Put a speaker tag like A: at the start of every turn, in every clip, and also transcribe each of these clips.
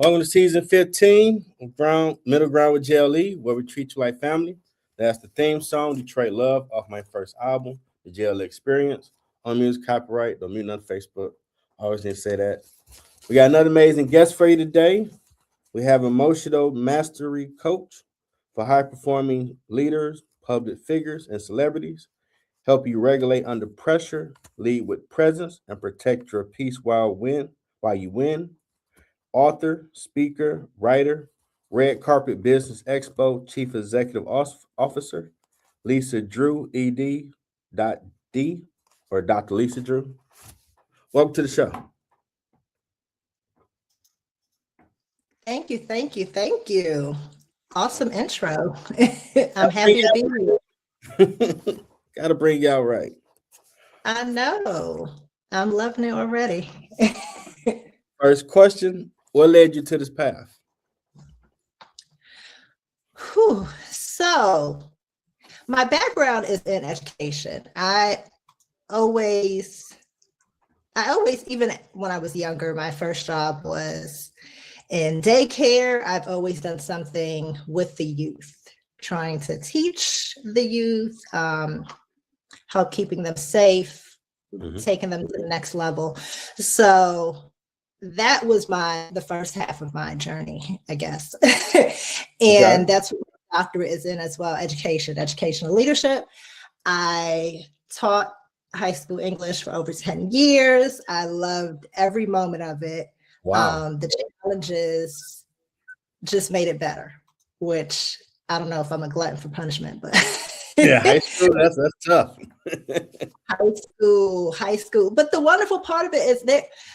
A: Welcome to season 15 of Middle Ground with JLE, where we treat you like family. That's the theme song, Detroit Love, off my first album, The JLE Experience. On music copyright, don't mute on Facebook. I always need to say that. We got another amazing guest for you today. We have emotional mastery coach for high-performing leaders, public figures, and celebrities. Help you regulate under pressure, lead with presence, and protect your peace while you win. Author, speaker, writer, Red Carpet Business Expo Chief Executive Officer, Lisa Drew, ED. D, or Dr. Lisa Drew. Welcome to the show.
B: Thank you, thank you, thank you. Awesome intro. I'm happy to be
A: here. Gotta bring y'all right.
B: I know. I'm loving it already.
A: First question, what led you to this path?
B: So my background is in education. I always, even when I was younger, my first job was in daycare. I've always done something with the youth, trying to teach the youth, help keeping them safe, taking them to the next level. So that was the first half of my journey, I guess. And that's what my doctorate is in as well, educational leadership. I taught high school English for over 10 years. I loved every moment of it.
A: Wow.
B: The challenges just made it better, which I don't know if I'm a glutton for punishment, but
A: yeah, high school, that's tough.
B: high school. But the wonderful part of it is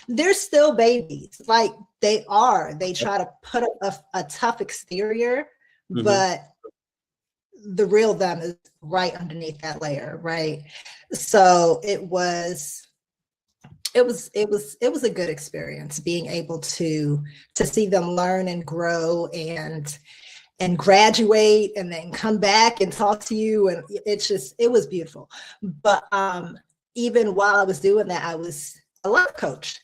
B: they're still babies. Like they try to put up a tough exterior, but the real them is right underneath that layer, right? So it was a good experience being able to see them learn and grow and graduate and then come back and talk to you. And it was beautiful. But even while I was doing that, I was a life coach.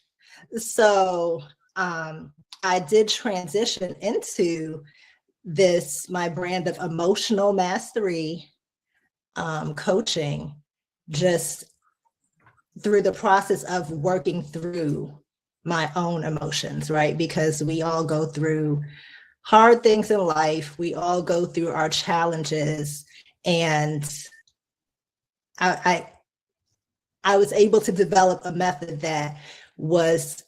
B: So I did transition into my brand of emotional mastery coaching, just through the process of working through my own emotions, right? Because we all go through hard things in life. We all go through our challenges. And I was able to develop a method that was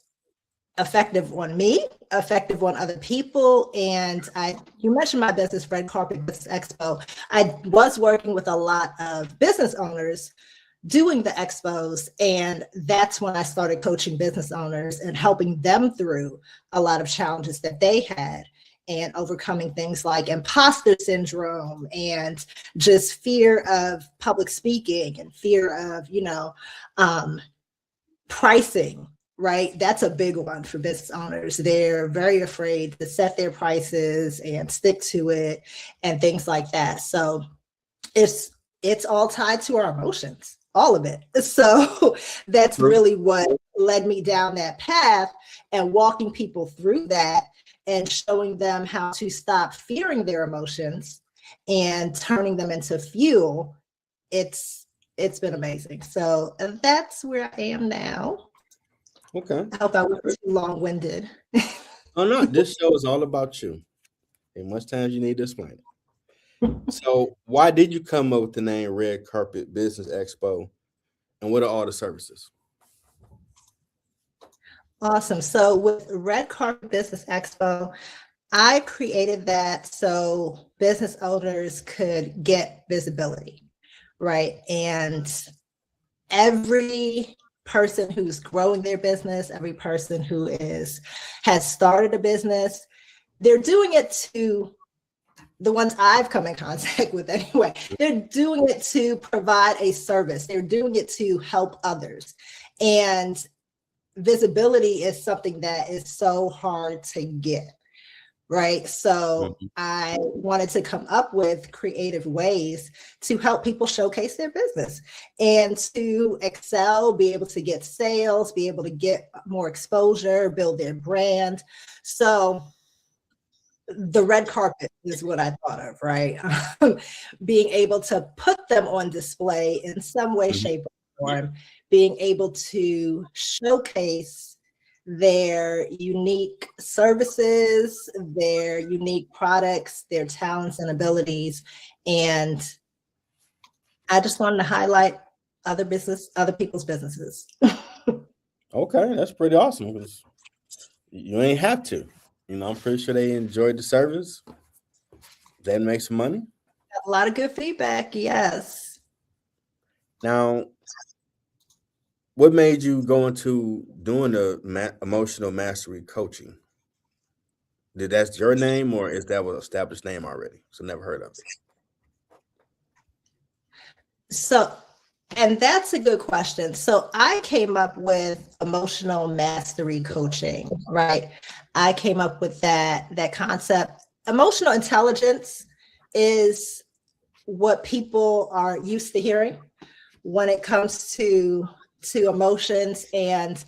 B: effective on me, effective on other people. And you mentioned my business, Red Carpet Business Expo. I was working with a lot of business owners doing the expos, and that's when I started coaching business owners and helping them through a lot of challenges that they had and overcoming things like imposter syndrome and just fear of public speaking and fear of, pricing, right? That's a big one for business owners. They're very afraid to set their prices and stick to it and things like that. So it's all tied to our emotions. All of it. So that's really what led me down that path, and walking people through that and showing them how to stop fearing their emotions and turning them into fuel. It's been amazing. So that's where I am now.
A: Okay.
B: I hope I wasn't too long-winded.
A: Oh no, this show is all about you. And much times you need to explain it. So why did you come up with the name Red Carpet Business Expo, and what are all the services?
B: Awesome. So with Red Carpet Business Expo, I created that so business owners could get visibility, right? And every person who's growing their business, every person who has started a business, they're doing it to the ones I've come in contact with anyway, they're doing it to provide a service. They're doing it to help others. And visibility is something that is so hard to get, right? So
A: Mhm.
B: I wanted to come up with creative ways to help people showcase their business and to excel, be able to get sales, be able to get more exposure, build their brand. So the red carpet is what I thought of, right? Being able to put them on display in some way,
A: Mhm.
B: shape, or form, being able to showcase their unique services, their unique products, their talents and abilities. And I just wanted to highlight other people's businesses.
A: Okay, that's pretty awesome. 'Cause you ain't have to. I'm pretty sure they enjoyed the service. They make some money.
B: A lot of good feedback, yes.
A: Now, what made you go into doing the emotional mastery coaching? Did that's your name or is that an established name already? So never heard of it.
B: So, and that's a good question. So I came up with emotional mastery coaching, right? I came up with that concept. Emotional intelligence is what people are used to hearing when it comes to emotions and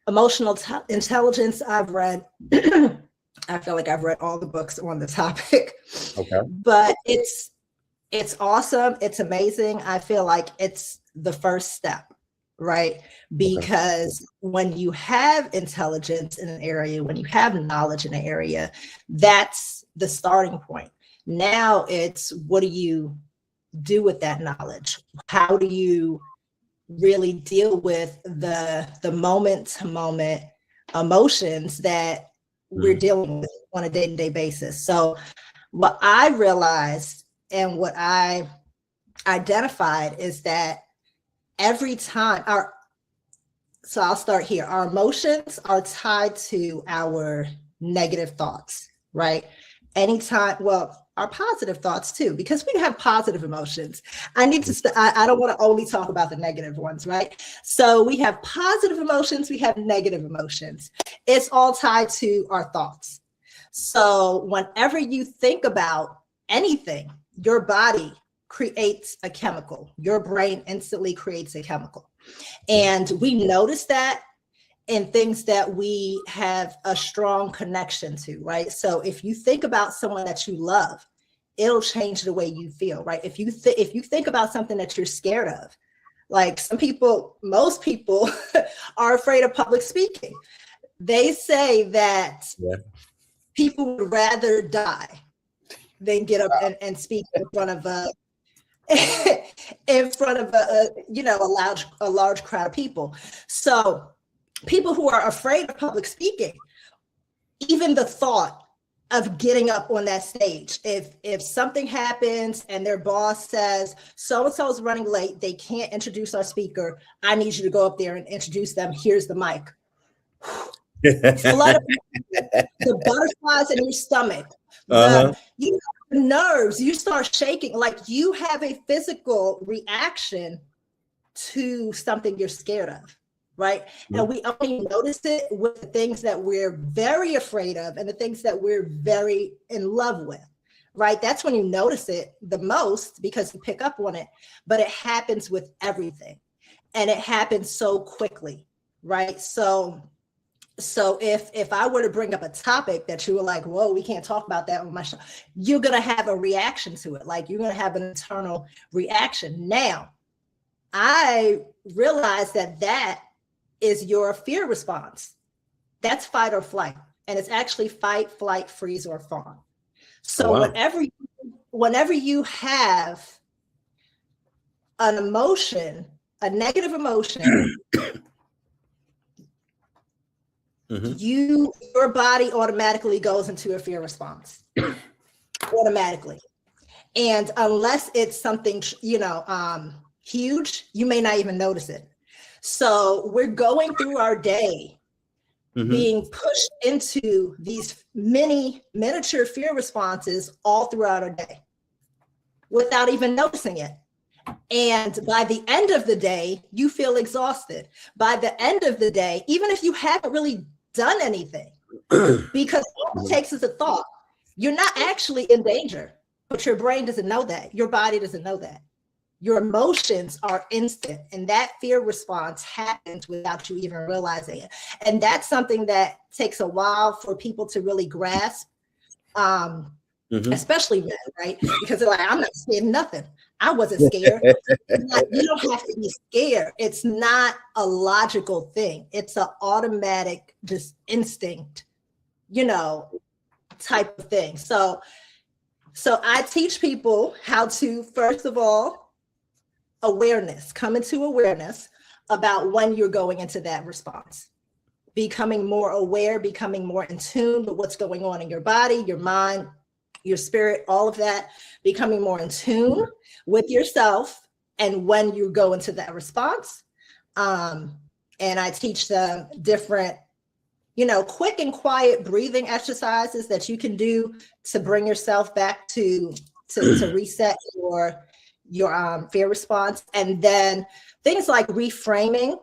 B: emotional intelligence. I've read I feel like I've read all the books on the topic,
A: Okay.
B: but it's awesome. It's amazing. I feel like it's the first step, right?
A: Okay.
B: Because when you have intelligence in an area, when you have knowledge in an area, that's the starting point. Now it's what do you do with that knowledge? How do you really deal with the moment to moment emotions that we're
A: Mhm.
B: dealing with on a day-to-day basis? So what I realized and what I identified is that every time so I'll start here. Our emotions are tied to our negative thoughts, right? Anytime, well, our positive thoughts too, because we have positive emotions. I don't want to only talk about the negative ones, right? So we have positive emotions, we have negative emotions. It's all tied to our thoughts. So whenever you think about anything, your body creates a chemical. Your brain instantly creates a chemical. And we notice that in things that we have a strong connection to, right? So if you think about someone that you love, it'll change the way you feel, right? If you think about something that you're scared of, like most people are afraid of public speaking. They say that
A: Yeah.
B: people would rather die than get up and speak in front of a a large crowd of people. So people who are afraid of public speaking, even the thought of getting up on that stage, if something happens and their boss says so and so is running late, they can't introduce our speaker, I need you to go up there and introduce them, here's the mic. Flood of the butterflies in your stomach,
A: Uh-huh.
B: the nerves, you start shaking, like you have a physical reaction to something you're scared of, right? And we only notice it with the things that we're very afraid of and the things that we're very in love with, right? That's when you notice it the most because you pick up on it, but it happens with everything and it happens so quickly, right? So if I were to bring up a topic that you were like, whoa, we can't talk about that on my show, you're going to have a reaction to it. Like you're going to have an internal reaction. Now, I realized that is your fear response. That's fight or flight. And it's actually fight, flight, freeze, or fawn. So whenever you have an emotion, a negative emotion, your body automatically goes into a fear response. Automatically. And unless it's something, huge, you may not even notice it. So we're going through our day being pushed into these miniature fear responses all throughout our day without even noticing it. And by the end of the day, you feel exhausted. By the end of the day, even if you haven't really done anything, because all it takes is a thought. You're not actually in danger, but your brain doesn't know that. Your body doesn't know that. Your emotions are instant, and that fear response happens without you even realizing it. And that's something that takes a while for people to really grasp, especially men, right? Because they're like, I'm not scared of nothing. I wasn't scared. You don't have to be scared. It's not a logical thing. It's an automatic, just instinct, type of thing. So I teach people how to, first of all, come into awareness about when you're going into that response, becoming more aware, becoming more in tune with what's going on in your body, your mind, your spirit, all of that, becoming more in tune with yourself and when you go into that response. And I teach them different, quick and quiet breathing exercises that you can do to bring yourself back to reset your fear response. And then things like reframing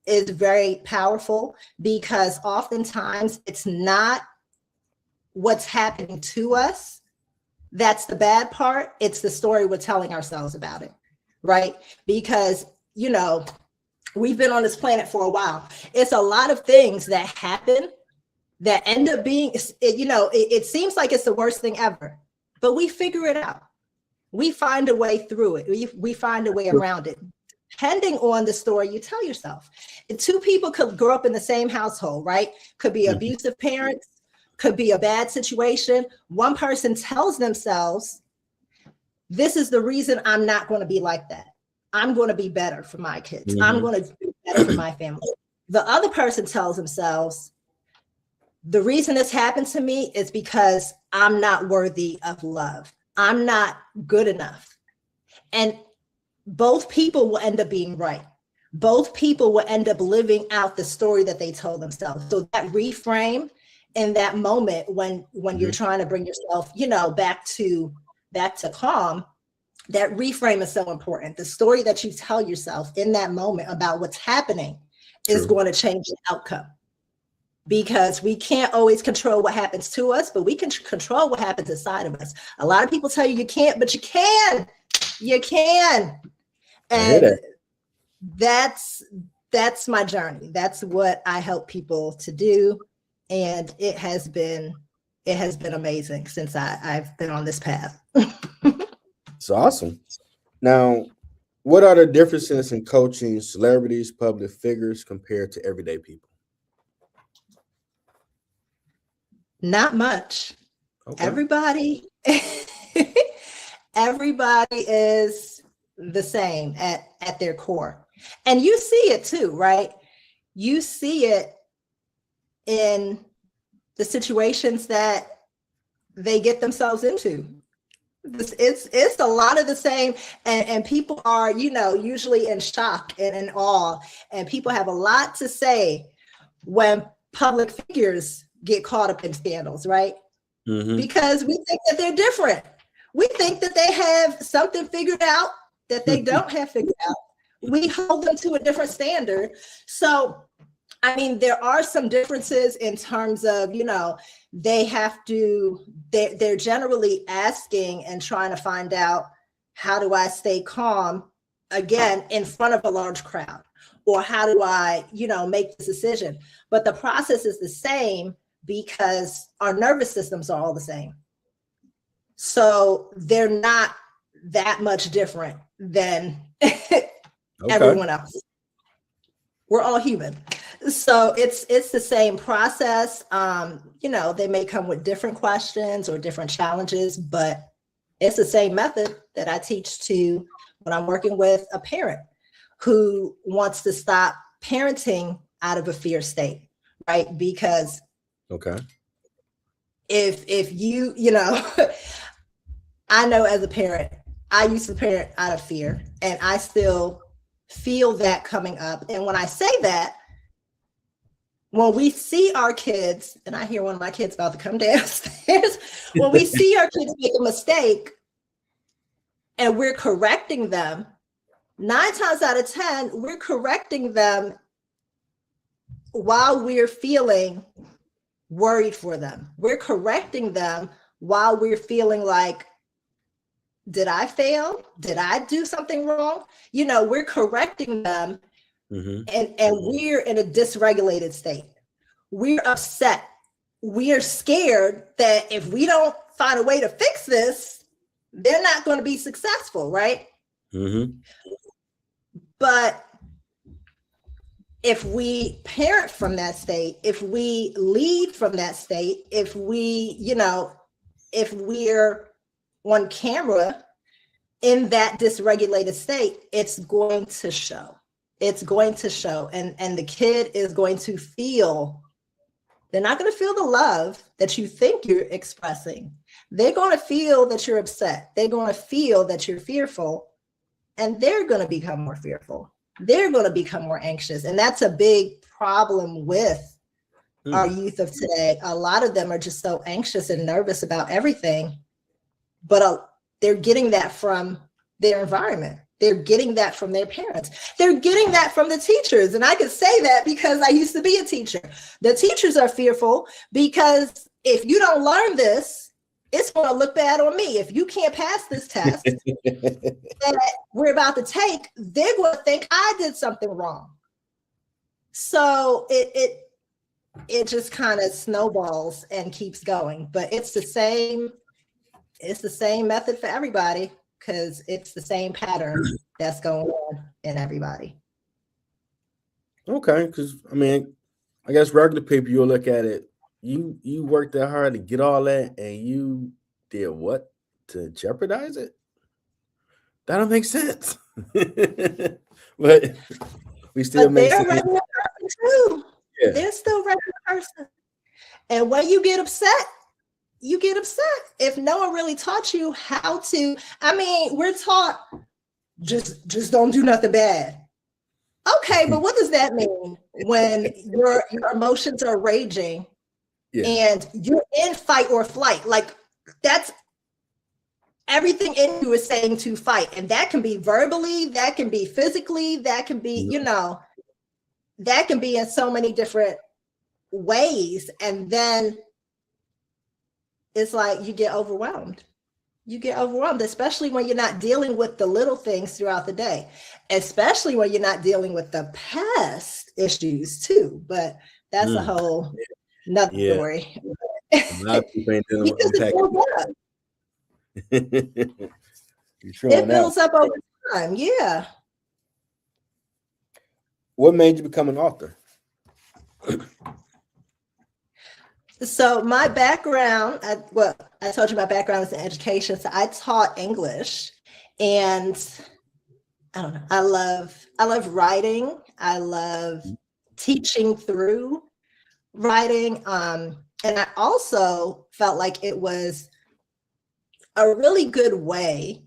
B: is very powerful, because oftentimes it's not what's happening to us that's the bad part. It's the story we're telling ourselves about it, right? Because we've been on this planet for a while. It's a lot of things that happen that end up being, it seems like it's the worst thing ever, but we figure it out. We find a way through it. We find a way around it, depending on the story you tell yourself. And two people could grow up in the same household, right? Could be abusive parents, could be a bad situation. One person tells themselves, this is the reason I'm not going to be like that. I'm going to be better for my kids. I'm going to be better for my family. The other person tells themselves, the reason this happened to me is because I'm not worthy of love. I'm not good enough. And both people will end up being right. Both people will end up living out the story that they told themselves. So that reframe in that moment when you're trying to bring yourself, back to calm, that reframe is so important. The story that you tell yourself in that moment about what's happening is going to change the outcome. Because we can't always control what happens to us, but we can control what happens inside of us. A lot of people tell you can't, but you can. You can. And that's my journey. That's what I help people to do. And it has been amazing since I've been on this path.
A: It's awesome. Now, what are the differences in coaching celebrities, public figures compared to everyday people?
B: Not much.
A: Okay.
B: Everybody is the same at their core. And you see it too, right? You see it in the situations that they get themselves into. It's a lot of the same, and people are, usually in shock and in awe, and people have a lot to say when public figures get caught up in scandals, right? Because we think that they're different. We think that they have something figured out that they don't have figured out. We hold them to a different standard. So, I mean, there are some differences in terms of, they're generally asking and trying to find out, how do I stay calm, again, in front of a large crowd? Or how do I, make this decision? But the process is the same, because our nervous systems are all the same. So they're not that much different than everyone else. We're all human. So it's the same process. They may come with different questions or different challenges, but it's the same method that I teach to when I'm working with a parent who wants to stop parenting out of a fear state, right? Because if you, I know as a parent, I used to parent out of fear, and I still feel that coming up. And when I say that, when we see our kids, and I hear one of my kids about to come downstairs, when we see our kids make a mistake and we're correcting them, 9 times out of 10, we're correcting them while we're feeling worried for them. We're correcting them while we're feeling like, did I fail? Did I do something wrong? You know, we're correcting them, and we're in a dysregulated state. We're upset. We are scared that if we don't find a way to fix this, they're not going to be successful, right? But if we parent from that state, if we lead from that state, if we, you know, if we're on camera in that dysregulated state, it's going to show. It's going to show. And the kid is going to feel, they're not going to feel the love that you think you're expressing. They're going to feel that you're upset. They're going to feel that you're fearful, and they're going to become more fearful. They're going to become more anxious. And that's a big problem with our youth of today. A lot of them are just so anxious and nervous about everything, but they're getting that from their environment. They're getting that from their parents. They're getting that from the teachers. And I can say that because I used to be a teacher. The teachers are fearful because if you don't learn this, it's going to look bad on me. If you can't pass this test that we're about to take, they're going to think I did something wrong. So it just kind of snowballs and keeps going. But it's the same method for everybody, because it's the same pattern that's going on in everybody.
A: Okay, because I mean, I guess regular people, you'll look at it. You worked that hard to get all that, and you did what to jeopardize it? That don't make sense. But we still make
B: they're
A: sense.
B: a regular person too. Yeah. They're still a regular person. And when you get upset, you get upset. If no one really taught you how to, I mean, we're taught just don't do nothing bad. Okay, but what does that mean when your emotions are raging and you're in fight or flight? Like, that's everything in you is saying to fight. And that can be verbally, that can be physically, that can be, you know, that can be in so many different ways. And then it's like you get overwhelmed. You get overwhelmed, especially when you're not dealing with the little things throughout the day, especially when you're not dealing with the past issues too. But that's a whole another story.
A: A lot of people ain't dealing with
B: it builds up over time. Yeah.
A: What made you become an author?
B: So my background, I told you my background is in education. So I taught English, and I don't know, I love writing. I love teaching through writing. And I also felt like it was a really good way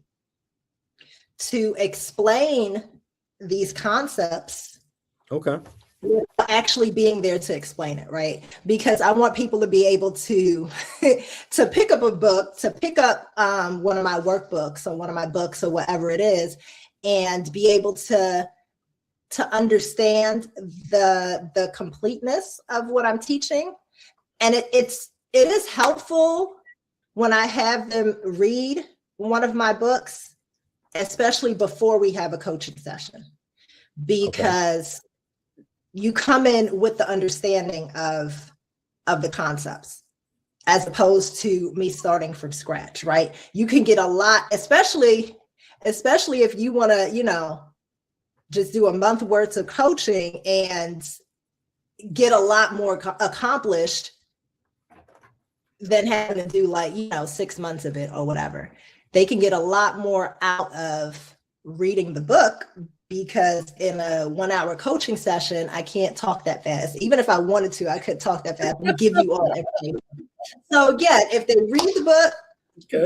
B: to explain these concepts.
A: Okay.
B: Actually being there to explain it, right? Because I want people to be able to to pick up a book, to pick up one of my workbooks or one of my books or whatever it is, and be able to understand the completeness of what I'm teaching. And it is helpful when I have them read one of my books, especially before we have a coaching session, because you come in with the understanding of the concepts, as opposed to me starting from scratch, right? You can get a lot, especially if you want to, you know, just do a month worth of coaching and get a lot more accomplished than having to do, like, you know, 6 months of it or whatever. They can get a lot more out of reading the book, because in a 1 hour coaching session, I can't talk that fast. Even if I wanted to, I couldn't talk that fast and give you all the information. So again, if they read the book,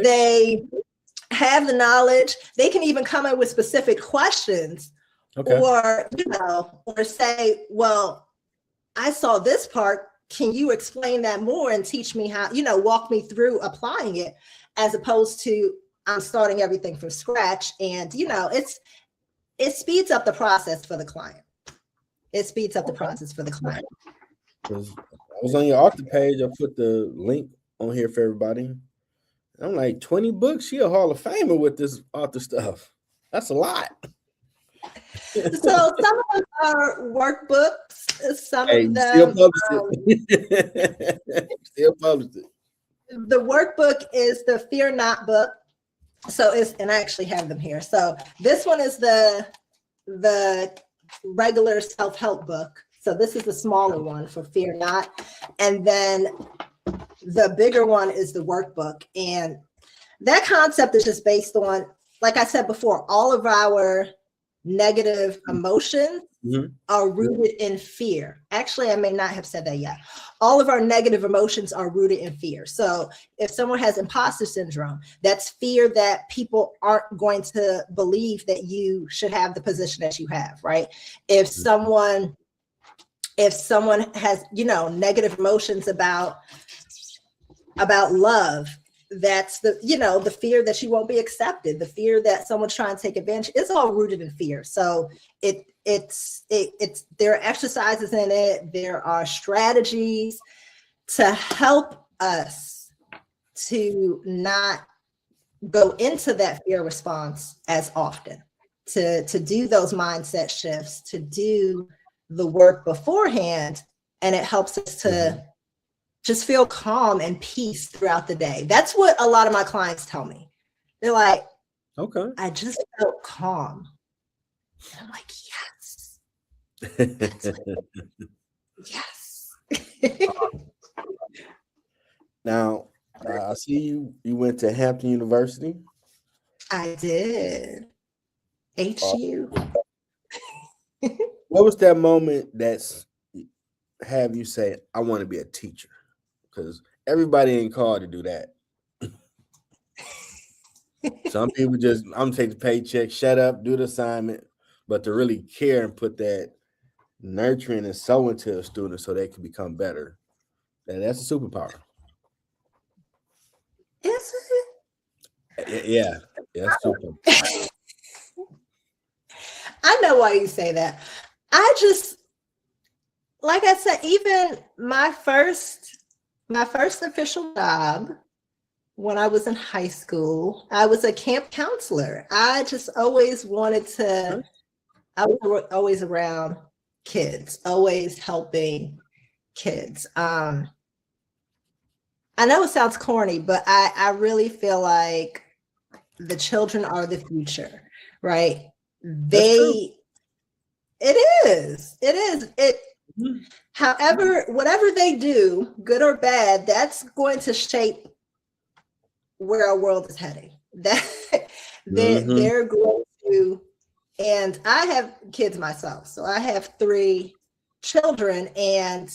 B: they have the knowledge, they can even come in with specific questions, or, you know, or say, well, I saw this part. Can you explain that more and teach me how, you know, walk me through applying it, as opposed to I'm starting everything from scratch. And, you know, it speeds up the process for the client. It speeds up the process for the client.
A: I was on your author page. I put the link on here for everybody. I'm like, 20 books? She a Hall of Famer with this author stuff. That's a lot.
B: So some of them are workbooks. Some
A: Hey,
B: of
A: you still
B: them,
A: published it. Still published it.
B: the workbook is the Fear Not book. So and I actually have them here. So this one is the regular self-help book. So this is the smaller one for Fear Not. And then the bigger one is the workbook. And that concept is just based on, like I said before, all of our negative emotions are rooted in fear. Actually, I may not have said that yet. All of our negative emotions are rooted in fear. So if someone has imposter syndrome, that's fear that people aren't going to believe that you should have the position that you have, right? If someone has, negative emotions about love, that's the fear that you won't be accepted, the fear that someone's trying to take advantage. It's all rooted in fear. So it's there are exercises in it, there are strategies to help us to not go into that fear response as often, to do those mindset shifts, to do the work beforehand, and it helps us to just feel calm and peace throughout the day. That's what a lot of my clients tell me. They're like,
A: okay,
B: I just felt calm. And I'm like, yes. Yes.
A: Now, I see you went to Hampton University.
B: I did. HU.
A: What was that moment that's have you say, I want to be a teacher? Because everybody ain't called to do that. Some people just, I'm taking the paycheck, shut up, do the assignment, but to really care and put that nurturing and sow into a student so they can become better, that's a superpower.
B: Is
A: it? Yeah, that's super.
B: I know why you say that. I just, like I said, even my first official job when I was in high school, I was a camp counselor. I just always wanted to, I was always around kids, always helping kids. I know it sounds corny, but I really feel like the children are the future, right? It is. However, whatever they do, good or bad, that's going to shape where our world is heading. That they're going to, and I have kids myself, so I have 3 children, and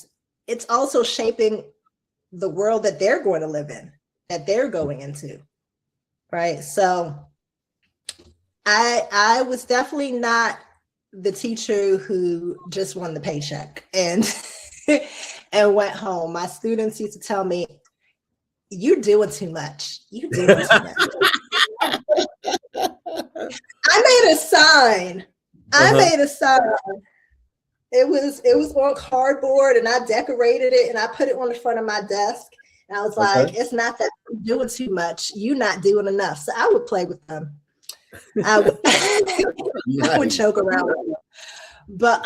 B: it's also shaping the world that they're going to live in, that they're going into, right? So I was definitely not the teacher who just won the paycheck and and went home. My students used to tell me, you're doing too much. You're doing too much. I made a sign. It was on cardboard, and I decorated it, and I put it on the front of my desk. And I was like, it's not that I'm doing too much. You're not doing enough. So I would play with them. I would, I would joke around with them. But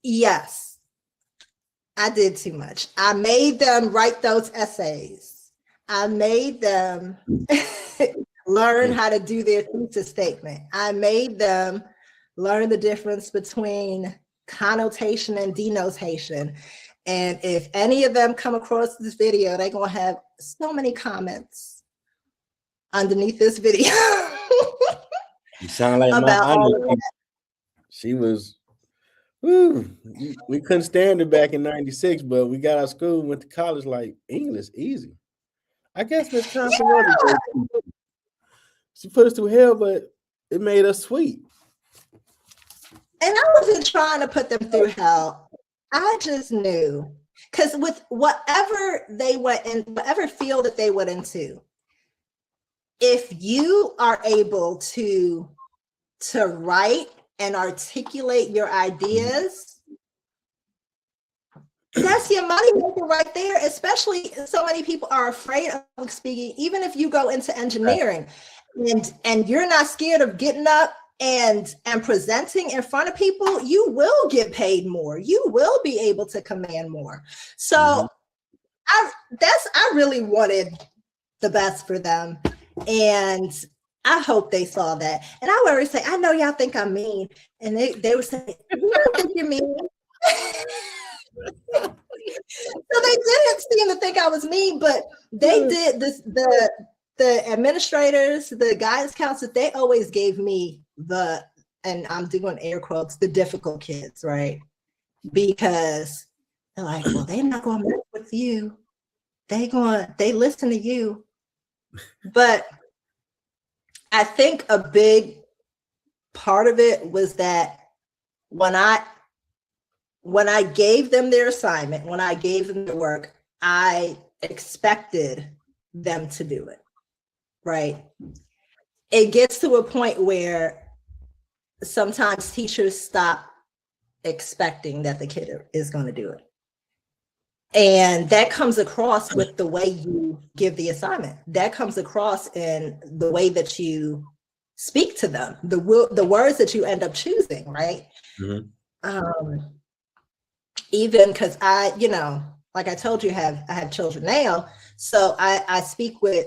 B: yes, I did too much. I made them write those essays. I made them learn how to do their thesis statement. I made them learn the difference between connotation and denotation. And if any of them come across this video, they're going to have so many comments underneath this video.
A: You sound like my aunt. She was, we couldn't stand it back in 96, but we got out of school, went to college, like, English, easy. I guess Miss Thompson she put us through hell, but it made us sweet.
B: And I wasn't trying to put them through hell. I just knew, because with whatever they went in, whatever field that they went into, if you are able to write and articulate your ideas, That's your money maker right there, especially so many people are afraid of speaking. Even if you go into engineering and you're not scared of getting up and presenting in front of people, you will get paid more. You will be able to command more. So I really wanted the best for them. And I hope they saw that. And I would always say, I know y'all think I'm mean. And they would say, we don't think you're mean. So they didn't seem to think I was mean, but they did this. The administrators, the guidance counselors, they always gave me and I'm doing air quotes, the difficult kids, right? Because they're like, well, they're not going to mess with you. They listen to you. But I think a big part of it was that when I gave them their assignment, when I gave them the work, I expected them to do it, right? It gets to a point where sometimes teachers stop expecting that the kid is going to do it. And that comes across with the way you give the assignment. That comes across in the way that you speak to them, the words that you end up choosing, right? Even because I, like I told you, I have children now, so I speak with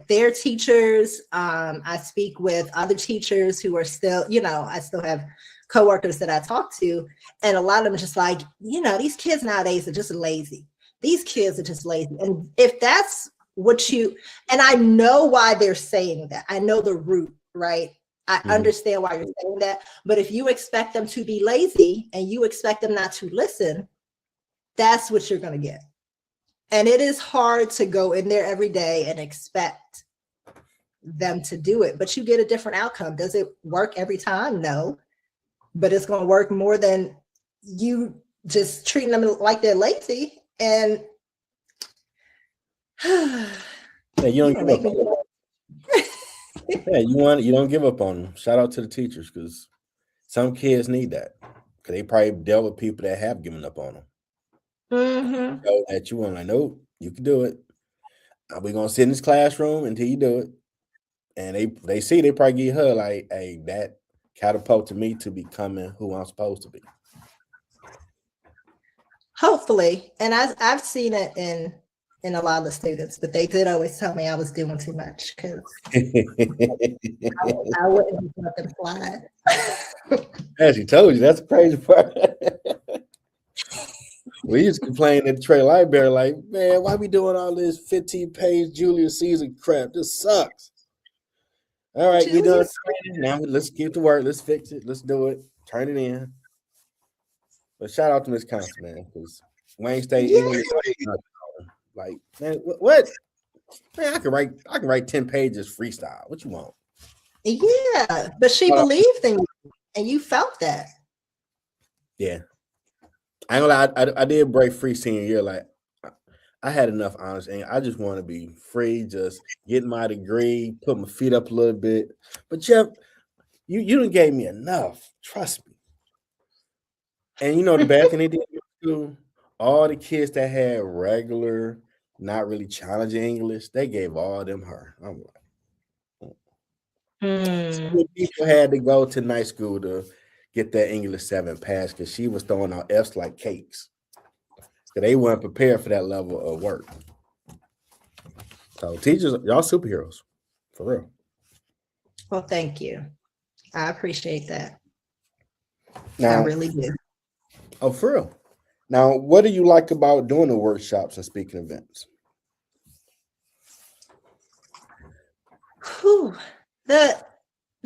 B: their teachers. I speak with other teachers who are still, I still have coworkers that I talk to, and a lot of them are just like, these kids nowadays are just lazy. These kids are just lazy. And if that's and I know why they're saying that. I know the root, right? I understand why you're saying that. But if you expect them to be lazy and you expect them not to listen, that's what you're going to get. And it is hard to go in there every day and expect them to do it, but you get a different outcome. Does it work every time? No, but it's going to work more than you just treating them like they're lazy. And
A: yeah, you don't give up. Yeah, you don't give up on them. Shout out to the teachers, because some kids need that, because they probably dealt with people that have given up on them. So that you want, like, nope, you can do it. We're gonna sit in this classroom until you do it. And they see, they probably get her like, hey, that catapulted me to becoming who I'm supposed to be.
B: Hopefully. And I've seen it in a lot of the students, but they did always tell me I was doing too much, because I wouldn't let them slide.
A: As she told you, that's the crazy part. We used to complain at the trade library, like, man, why we doing all this 15-page Julius Caesar crap? This sucks. All right, we done training. Now let's get to work. Let's fix it. Let's do it. Turn it in. But shout out to Miss Constant, man, because Wayne State English, like, man, what? Man, I can write 10 pages freestyle. What you want?
B: Yeah, but she believed in you, and you felt that.
A: Yeah. I ain't gonna lie, I did break free senior year. Like, I had enough honors, and I just want to be free, just get my degree, put my feet up a little bit. But Jeff, you done gave me enough. Trust me. And the bad thing they did too, all the kids that had regular, not really challenging English, they gave all them her. I'm like, people had to go to night school to get that English 7 pass, because she was throwing out F's like cakes. Because they weren't prepared for that level of work. So teachers, y'all superheroes, for real.
B: Well, thank you. I appreciate that.
A: Now,
B: I really do.
A: Oh, for real. Now, what do you like about doing the workshops and speaking events?
B: The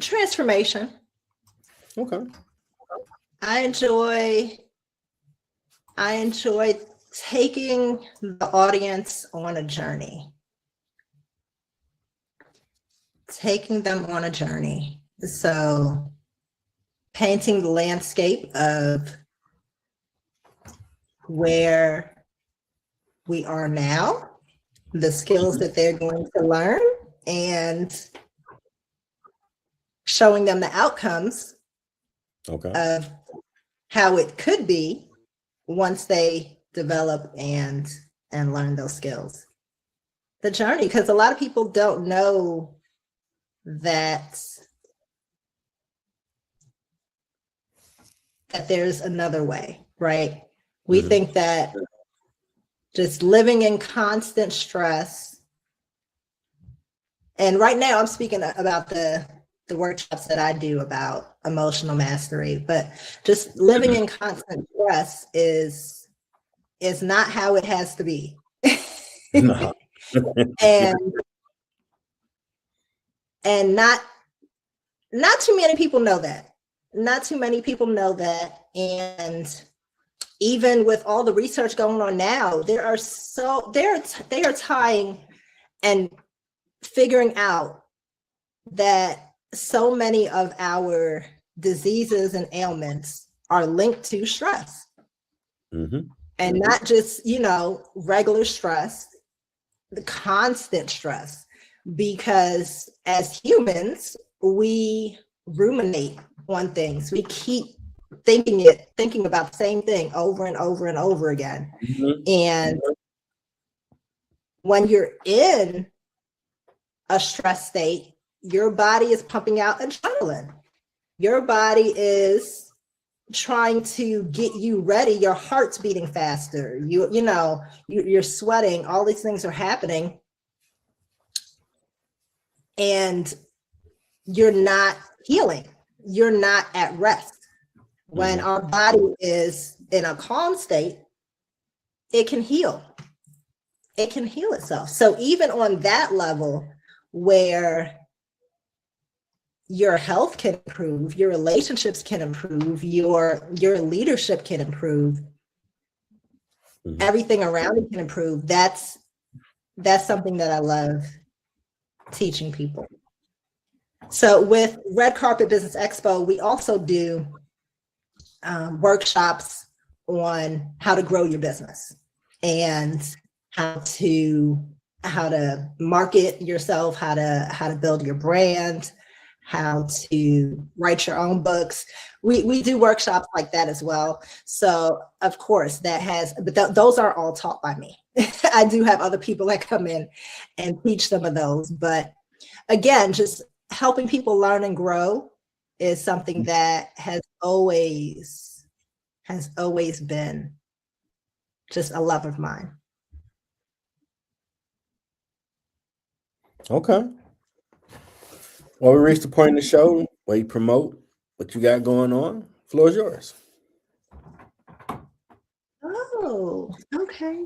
B: transformation.
A: Okay.
B: I enjoy taking the audience on a journey. Taking them on a journey. So painting the landscape of where we are now, the skills that they're going to learn, and showing them the outcomes of how it could be once they develop and learn those skills. The journey, because a lot of people don't know that there's another way, right? We think that just living in constant stress, and right now I'm speaking about the workshops that I do about emotional mastery, but just living in constant stress is not how it has to be.
A: No.
B: and not too many people know that. Not too many people know that. And even with all the research going on now, they are tying and figuring out that so many of our diseases and ailments are linked to stress. And not just, regular stress, the constant stress, because as humans, we ruminate on things. We keep thinking about the same thing over and over and over again. And when you're in a stress state, your body is pumping out adrenaline. Your body is trying to get you ready. Your heart's beating faster. You're sweating. All these things are happening, and you're not healing. You're not at rest. When our body is in a calm state, it can heal. It can heal itself. So even on that level, where your health can improve, your relationships can improve, your leadership can improve, everything around it can improve. That's something that I love teaching people. So with Red Carpet Business Expo, we also do workshops on how to grow your business and how to market yourself, how to build your brand, how to write your own books. We do workshops like that as well. So of course those are all taught by me. I do have other people that come in and teach some of those, but again, just helping people learn and grow is something that has always been just a love of mine.
A: Okay. Well, we reached the point in the show where you promote what you got going on. Floor is yours.
B: Oh, okay.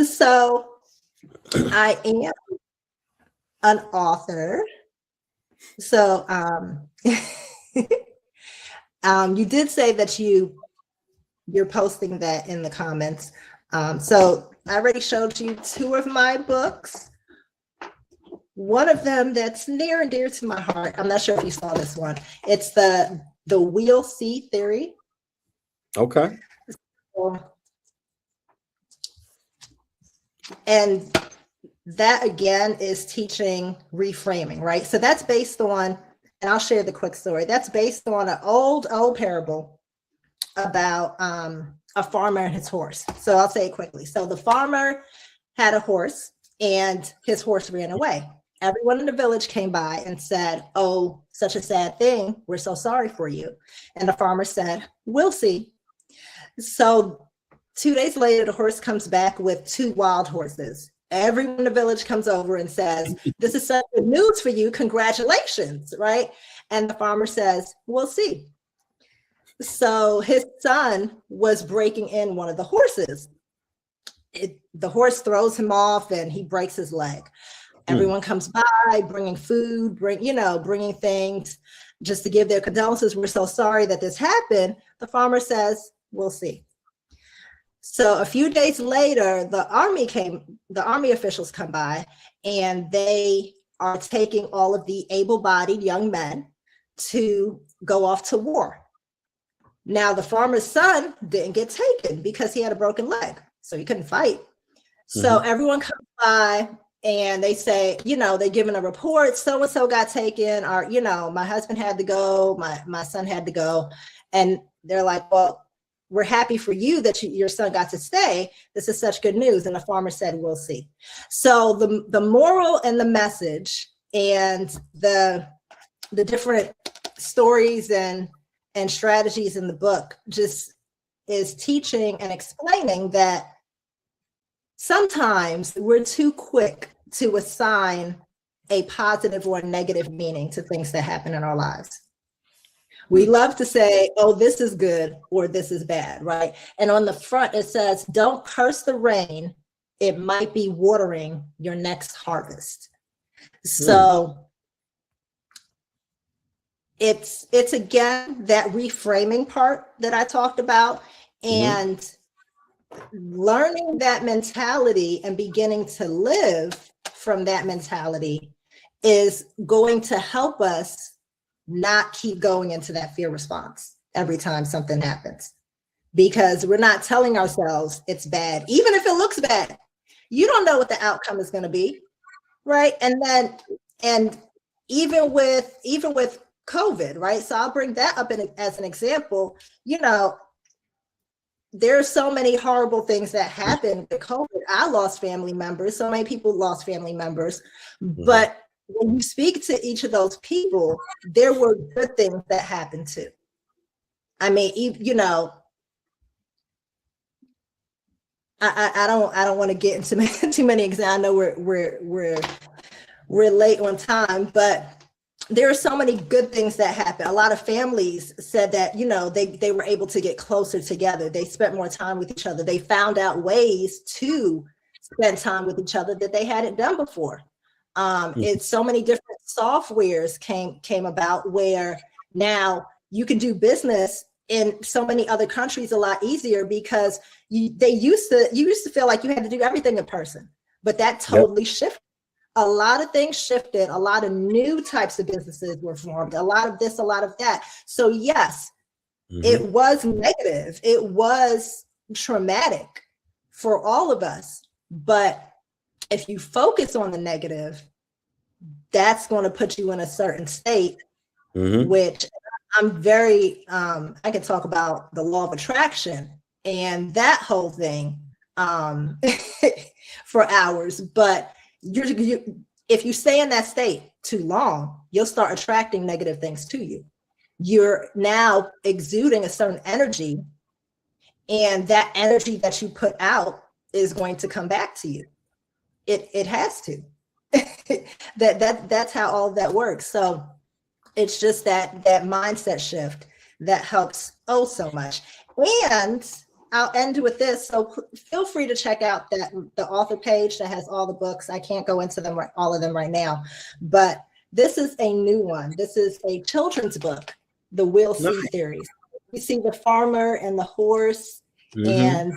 B: So I am an author. So you did say that you're posting that in the comments. So I already showed you 2 of my books. One of them that's near and dear to my heart, I'm not sure if you saw this one. It's the Wheel C theory.
A: Okay.
B: And that again is teaching reframing, right? So that's based on, and I'll share the quick story. That's based on an old parable about a farmer and his horse. So I'll say it quickly. So the farmer had a horse and his horse ran away. Everyone in the village came by and said, "Oh, such a sad thing. We're so sorry for you." And the farmer said, "We'll see." So 2 days later, the horse comes back with 2 wild horses. Everyone in the village comes over and says, "This is such good news for you. Congratulations," right? And the farmer says, "We'll see." So his son was breaking in one of the horses. The horse throws him off and he breaks his leg. Everyone comes by, bringing food, bringing things just to give their condolences. "We're so sorry that this happened." The farmer says, "We'll see." So a few days later, the army officials come by, and they are taking all of the able-bodied young men to go off to war. Now, the farmer's son didn't get taken because he had a broken leg, so he couldn't fight. So everyone comes by and they say, they're giving a report, so-and-so got taken, or, my husband had to go, my son had to go. And they're like, "Well, we're happy for you that your son got to stay. This is such good news. And the farmer said, we'll see. So the moral and the message and the different stories and strategies in the book just is teaching and explaining that sometimes we're too quick to assign a positive or a negative meaning to things that happen in our lives. We love to say, oh, this is good or this is bad, right? And on the front, it says, don't curse the rain. It might be watering your next harvest. So it's again, that reframing part that I talked about, and learning that mentality and beginning to live from that mentality is going to help us not keep going into that fear response every time something happens, because we're not telling ourselves it's bad. Even if it looks bad, you don't know what the outcome is going to be, right? And even with COVID, right? So I'll bring that up as an example. You know, there's so many horrible things that happened with COVID. I lost family members. So many people lost family members. But when you speak to each of those people, there were good things that happened too. I mean, you know, I don't want to get into too many examples. I know we're late on time, but there are so many good things that happen. A lot of families said that, you know, they were able to get closer together. They spent more time with each other. They found out ways to spend time with each other that they hadn't done before. It's so many different softwares came about where now you can do business in so many other countries a lot easier, because you used to feel like you had to do everything in person, but that totally shifted. A lot of things shifted. A lot of new types of businesses were formed. A lot of this, a lot of that. So yes, it was negative. It was traumatic for all of us. But if you focus on the negative, that's going to put you in a certain state, which I'm very, I can talk about the law of attraction and that whole thing for hours. But if you stay in that state too long, you'll start attracting negative things to you. You're now exuding a certain energy, and that energy that you put out is going to come back to you. It has to. That's how all of that works. So it's just that mindset shift that helps so much. And I'll end with this. So feel free to check out the author page that has all the books. I can't go into them, all of them right now, but this is a new one. This is a children's book, the Will See series. You see the farmer and the horse, and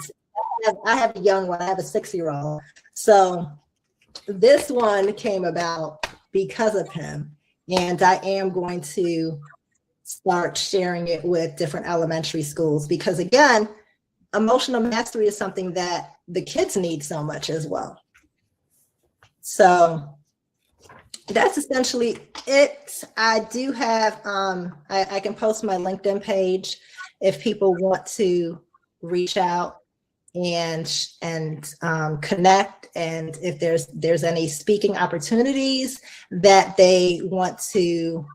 B: I have a young one. I have a 6-year-old. So this one came about because of him, and I am going to start sharing it with different elementary schools, because again, emotional mastery is something that the kids need so much as well. So that's essentially it. I do have, I can post my LinkedIn page if people want to reach out and connect. And if there's any speaking opportunities that they want to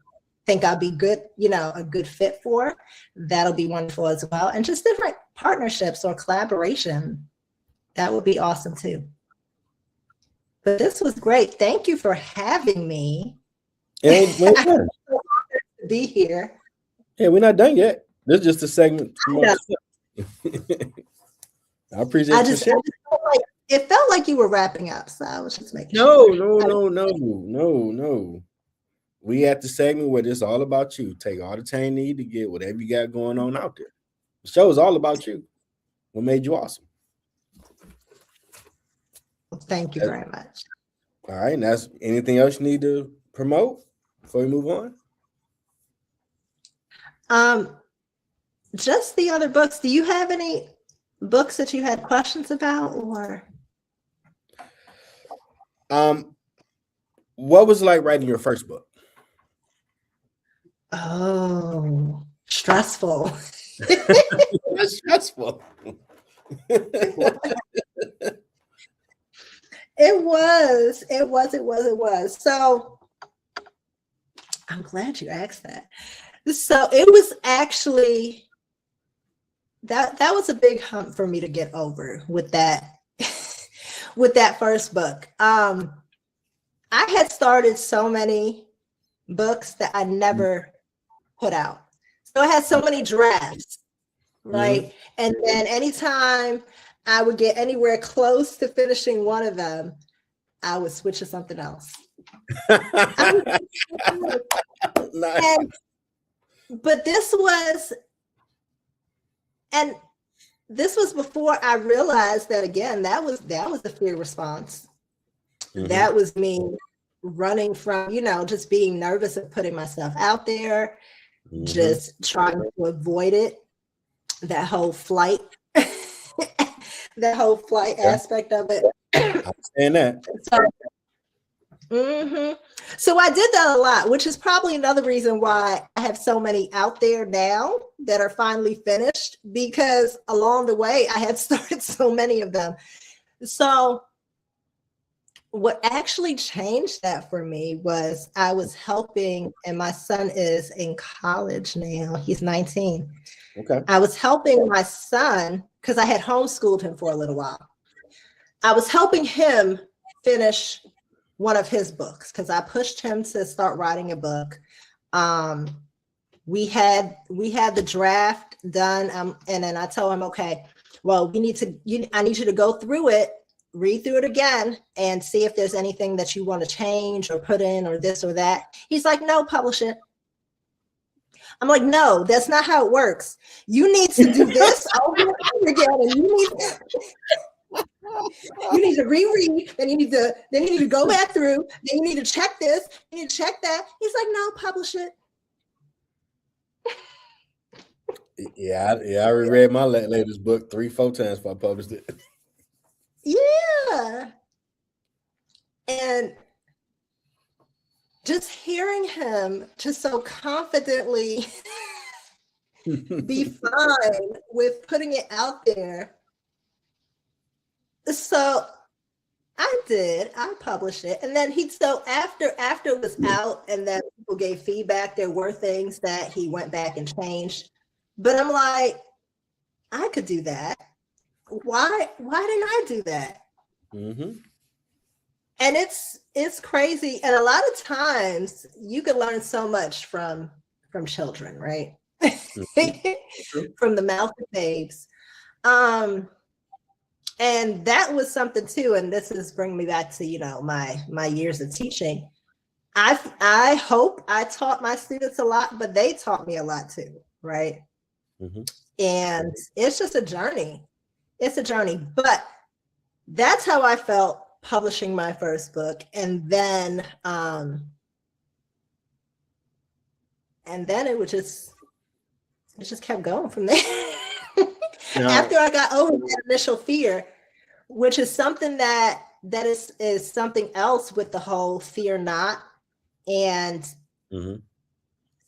B: think I'll be good, you know, a good fit for, that'll be wonderful as well. And just different partnerships or collaboration, that would be awesome too. But this was great. Thank you for having me.
A: I'm so honored
B: to be here.
A: Yeah, we're not done yet. This is just a segment. I appreciate you sharing.
B: It felt like you were wrapping up, so I was just making
A: sure. No. We at the segment where it's all about you. Take all the time you need to get whatever you got going on out there. The show is all about you. What made you awesome?
B: Thank you very much.
A: All right. And that's anything else you need to promote before we move on?
B: Just the other books. Do you have any books that you had questions about, or?
A: What was it like writing your first book?
B: Oh, stressful.
A: That's stressful.
B: It was. So I'm glad you asked that. So it was actually that was a big hump for me to get over with that with that first book. I had started so many books that I never put out. So I had so many drafts, right? And then anytime I would get anywhere close to finishing one of them, I would switch to something else.
A: Nice.
B: But this was before I realized that, again, that was the fear response. That was me running from, just being nervous of putting myself out there, just trying to avoid it. That whole flight, aspect of it.
A: I'm saying that.
B: So I did that a lot, which is probably another reason why I have so many out there now that are finally finished, because along the way I had started so many of them. So what actually changed that for me was I was helping, and my son is in college now. He's 19.
A: Okay.
B: I was helping my son because I had homeschooled him for a little while. I was helping him finish one of his books because I pushed him to start writing a book. We had the draft done, and then I told him, okay, well, I need you to go through it, read through it again, and see if there's anything that you want to change or put in or this or that. He's like, no, publish it. I'm like, no, that's not how it works. You need to do this over and over again, and you need to reread, then you need to go back through, then you need to check this, you need to check that. He's like, no, publish it.
A: Yeah, I reread my latest book 3-4 times before I published it.
B: Yeah. And just hearing him just so confidently be fine with putting it out there. So I published it. And then after it was out and then people gave feedback, there were things that he went back and changed. But I'm like, I could do that. Why didn't I do that? And it's crazy. And a lot of times you can learn so much from children, right? From the mouth of babes. And that was something too. And this is bringing me back to, my years of teaching. I hope I taught my students a lot, but they taught me a lot too, right? And it's just a journey. It's a journey. But that's how I felt publishing my first book. And then it just kept going from there. After I got over that initial fear, which is something that is something else with the whole fear not and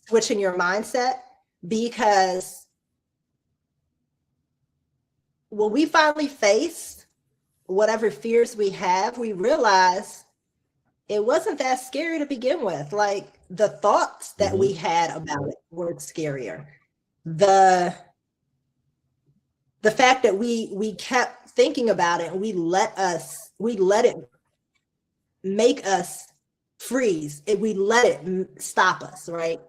B: switching your mindset, because when we finally face whatever fears we have, we realize it wasn't that scary to begin with. Like, the thoughts that we had about it were scarier. The fact that we kept thinking about it and we let it make us freeze. We let it stop us, right?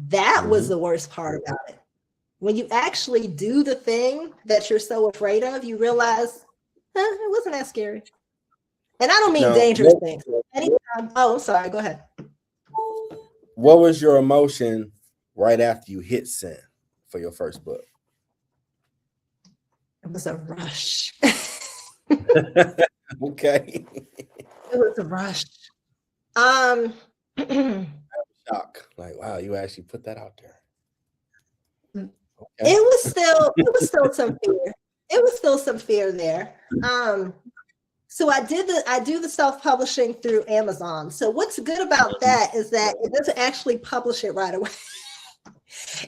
B: That was the worst part about it. When you actually do the thing that you're so afraid of, you realize it wasn't that scary. And I don't mean dangerous things. Anytime. Oh, I'm sorry. Go ahead.
A: What was your emotion right after you hit send for your first book?
B: It was a rush.
A: Okay.
B: It was a rush.
A: Shock. Like, wow, you actually put that out there.
B: Okay. It was still some fear. It was still some fear there. So I do the self-publishing through Amazon. So what's good about that is that it doesn't actually publish it right away.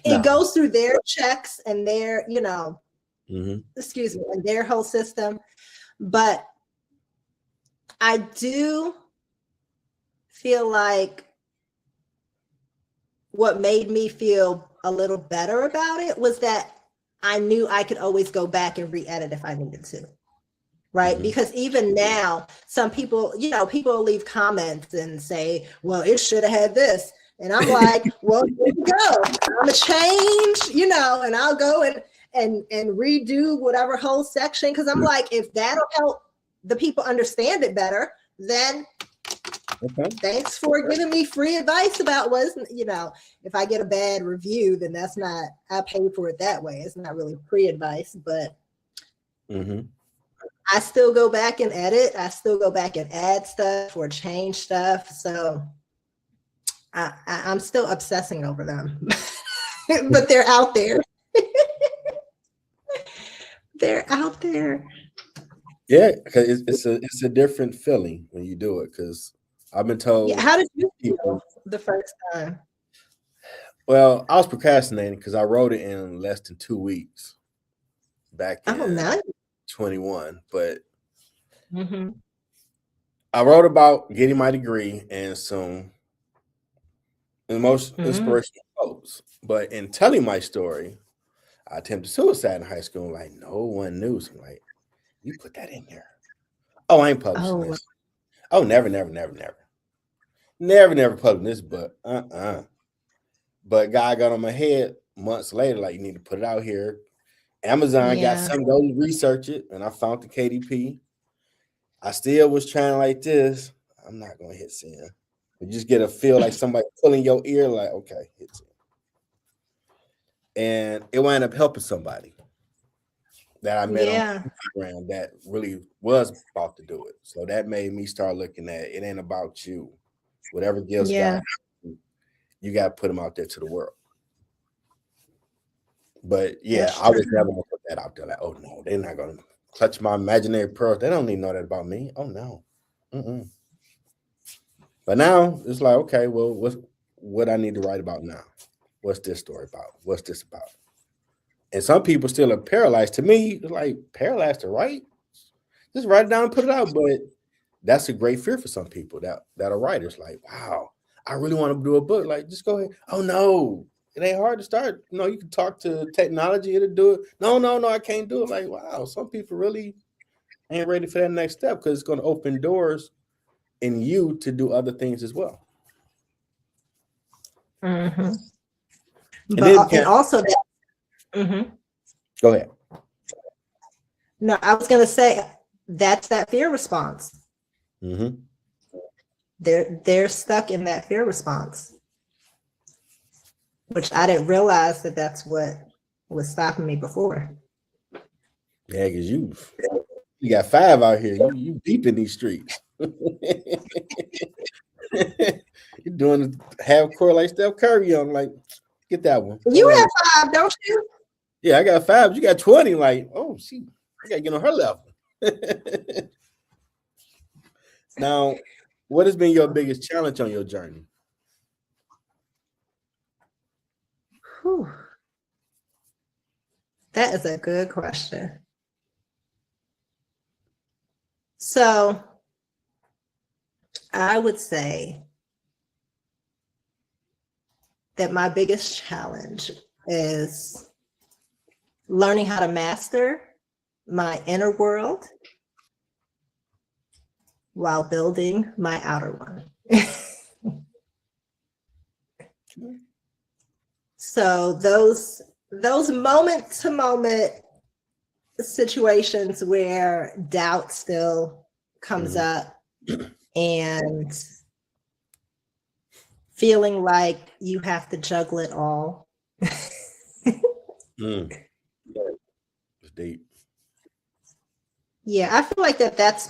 B: It
A: No.
B: goes through their checks and their,
A: Mm-hmm.
B: excuse me, and their whole system. But I do feel like what made me feel a little better about it was that I knew I could always go back and re-edit if I needed to. Right.
A: Mm-hmm.
B: Because even now, some people, people leave comments and say, well, it should have had this. And I'm like, well, here we go. I'm gonna change, and I'll go and redo whatever whole section. Cause I'm like, if that'll help the people understand it better, then
A: Okay.
B: thanks for giving me free advice about if I get a bad review, then that's not, I paid for it that way. It's not really free advice, but
A: Mm-hmm.
B: I still go back and edit. I still go back and add stuff or change stuff. So I'm still obsessing over them, but they're out there. They're out there.
A: Yeah, because it's a different feeling when you do it. Because I've been told.
B: Yeah. How did you feel the first time?
A: Well, I was procrastinating because I wrote it in less than 2 weeks back in
B: Nice.
A: 21. But
B: Mm-hmm.
A: I wrote about getting my degree and some most inspirational quotes. But in telling my story, I attempted suicide in high school. Like no one knew. So I'm like, you put that in there. Oh, I ain't publishing this. Oh, never, never, never, never. Never, never publishing this, but But God got on my head months later, like you need to put it out here. Amazon got some go research it, and I found the KDP. I still was trying like this. I'm not gonna hit send. You just get a feel like somebody pulling your ear, like, okay, hit send. And it wound up helping somebody that I met on Instagram that really was about to do it. So that made me start looking at it ain't about you. Whatever gifts God, you got to put them out there to the world. But yeah, I was never gonna put that out there. Like, oh no, they're not gonna clutch my imaginary pearls. They don't need to know that about me. Oh no. Mm-mm. But now it's like, okay, well, what I need to write about now? What's this story about? What's this about? And some people still are paralyzed. To me, it's like paralyzed to write. Just write it down and put it out. But that's a great fear for some people that are writers. Like, wow, I really want to do a book. Like, just go ahead. Oh no, it ain't hard to start. You can talk to technology, it'll do it. No, I can't do it. Like, wow, some people really ain't ready for that next step because it's going to open doors in you to do other things as well.
B: Mm-hmm. And also that. Mm-hmm.
A: Go ahead.
B: No, I was going to say that's that fear response.
A: Mm-hmm.
B: They're stuck in that fear response, which I didn't realize that's what was stopping me before.
A: Yeah, because you got 5 out here. You deep in these streets. You're doing half court like Steph Curry. I'm like, get that one.
B: You have 5, don't you?
A: Yeah, I got 5. You got 20. Like, oh, I gotta get on her level. Now, what has been your biggest challenge on your journey?
B: Whew. That is a good question. So I would say that my biggest challenge is learning how to master my inner world while building my outer one. So those moment to moment situations where doubt still comes up and feeling like you have to juggle it all.
A: It's deep.
B: Yeah, I feel like that's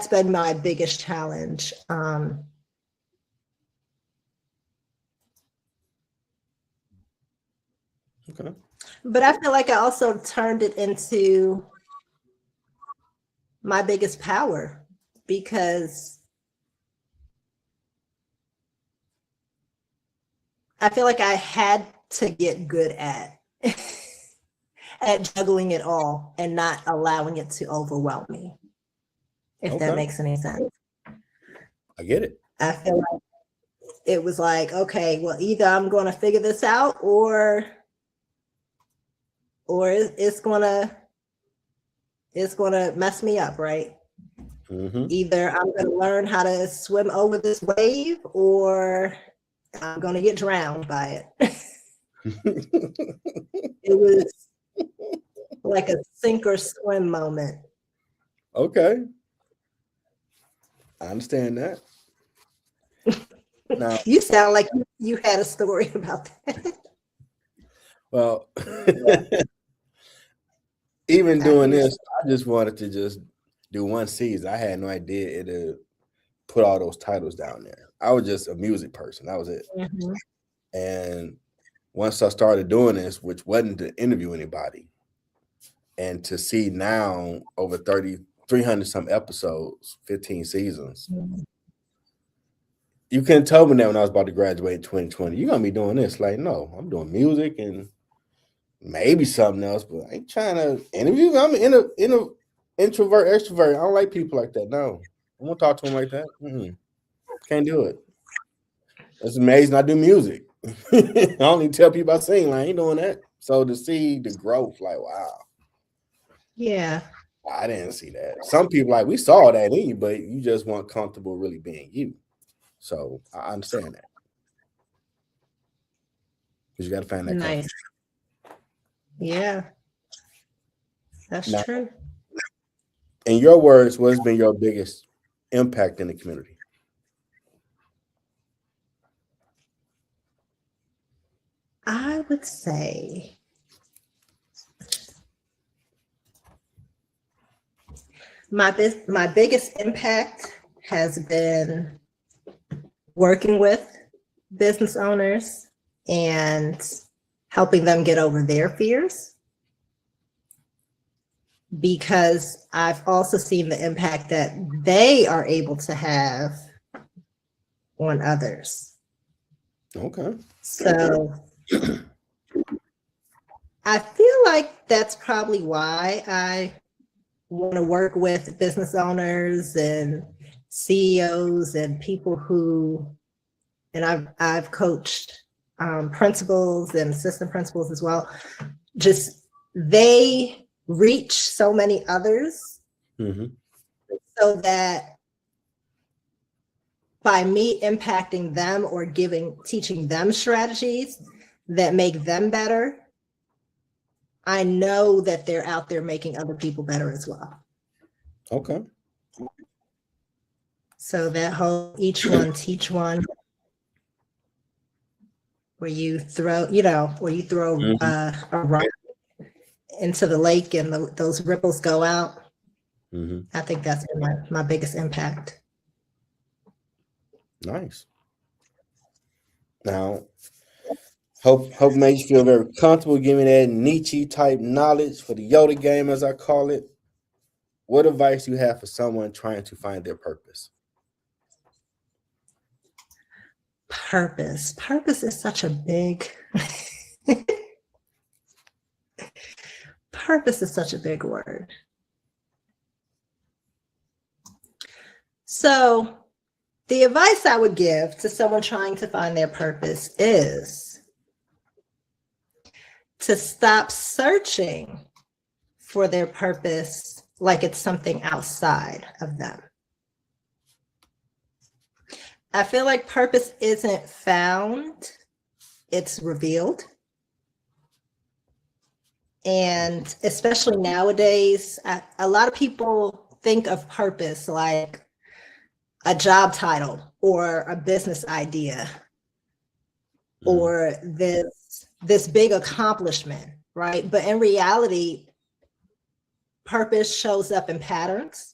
B: been my biggest challenge.
A: Okay.
B: But I feel like I also turned it into my biggest power because I feel like I had to get good at juggling it all and not allowing it to overwhelm me, if that
A: Okay.
B: makes any sense.
A: I get it.
B: I feel like it was like, okay, well, either I'm going to figure this out or it's going to mess me up, right?
A: Mm-hmm.
B: Either I'm going to learn how to swim over this wave or I'm going to get drowned by it. It was like a sink or swim moment.
A: Okay. I understand that. Now,
B: You sound like you had a story about that.
A: well, even doing this, I just wanted to just do one season. I had no idea it'd put all those titles down there. I was just a music person. That was it.
B: Mhm.
A: And once I started doing this, which wasn't to interview anybody, and to see now over 300 some episodes, 15 seasons,
B: Mhm.
A: you couldn't tell me that when I was about to graduate in 2020. You're gonna be doing this. Like, no, I'm doing music and maybe something else, but I ain't trying to interview. I'm an introvert, extrovert. I don't like people like that. No, I won't talk to them like that. Can't do it. It's amazing. I do music. I only tell people I sing. Like, I ain't doing that. So to see the growth, like, wow,
B: Yeah.
A: I didn't see that. Some people like we saw that in you, but you just weren't comfortable really being you. So I understand that because you got to find that
B: Nice.
A: comfort.
B: Yeah. That's
A: Now,
B: true.
A: in your words, what has been your biggest impact in the community?
B: I would say my biggest impact has been working with business owners and helping them get over their fears, because I've also seen the impact that they are able to have on others.
A: Okay.
B: So I feel like that's probably why I want to work with business owners and CEOs and people who, and I've coached principals and assistant principals as well. Just they reach so many others, so that by me impacting them or teaching them strategies that make them better, I know that they're out there making other people better as well.
A: Okay.
B: So that whole each one teach one, where you throw a rock into the lake and those ripples go out. I think that's been my biggest impact.
A: Nice. Now, hope makes you feel very comfortable giving that Nietzsche type knowledge for the Yoda game, as I call it. What advice do you have for someone trying to find their purpose?
B: Purpose. Purpose is such a big purpose is such a big word. So the advice I would give to someone trying to find their purpose is to stop searching for their purpose like it's something outside of them. I feel like purpose isn't found, it's revealed. And especially nowadays, a lot of people think of purpose like a job title or a business idea or this big accomplishment, right? But in reality, purpose shows up in patterns,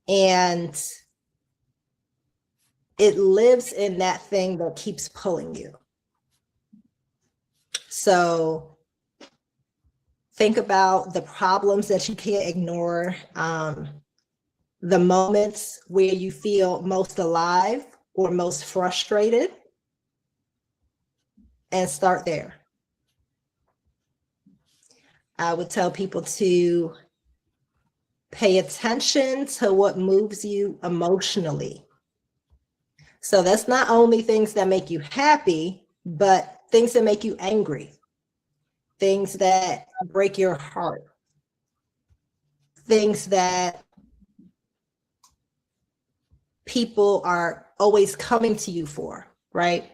B: and it lives in that thing that keeps pulling you. So think about the problems that you can't ignore, the moments where you feel most alive or most frustrated. and start there. I would tell people to pay attention to what moves you emotionally. So that's not only things that make you happy, but things that make you angry, things that break your heart, things that people are always coming to you for, right?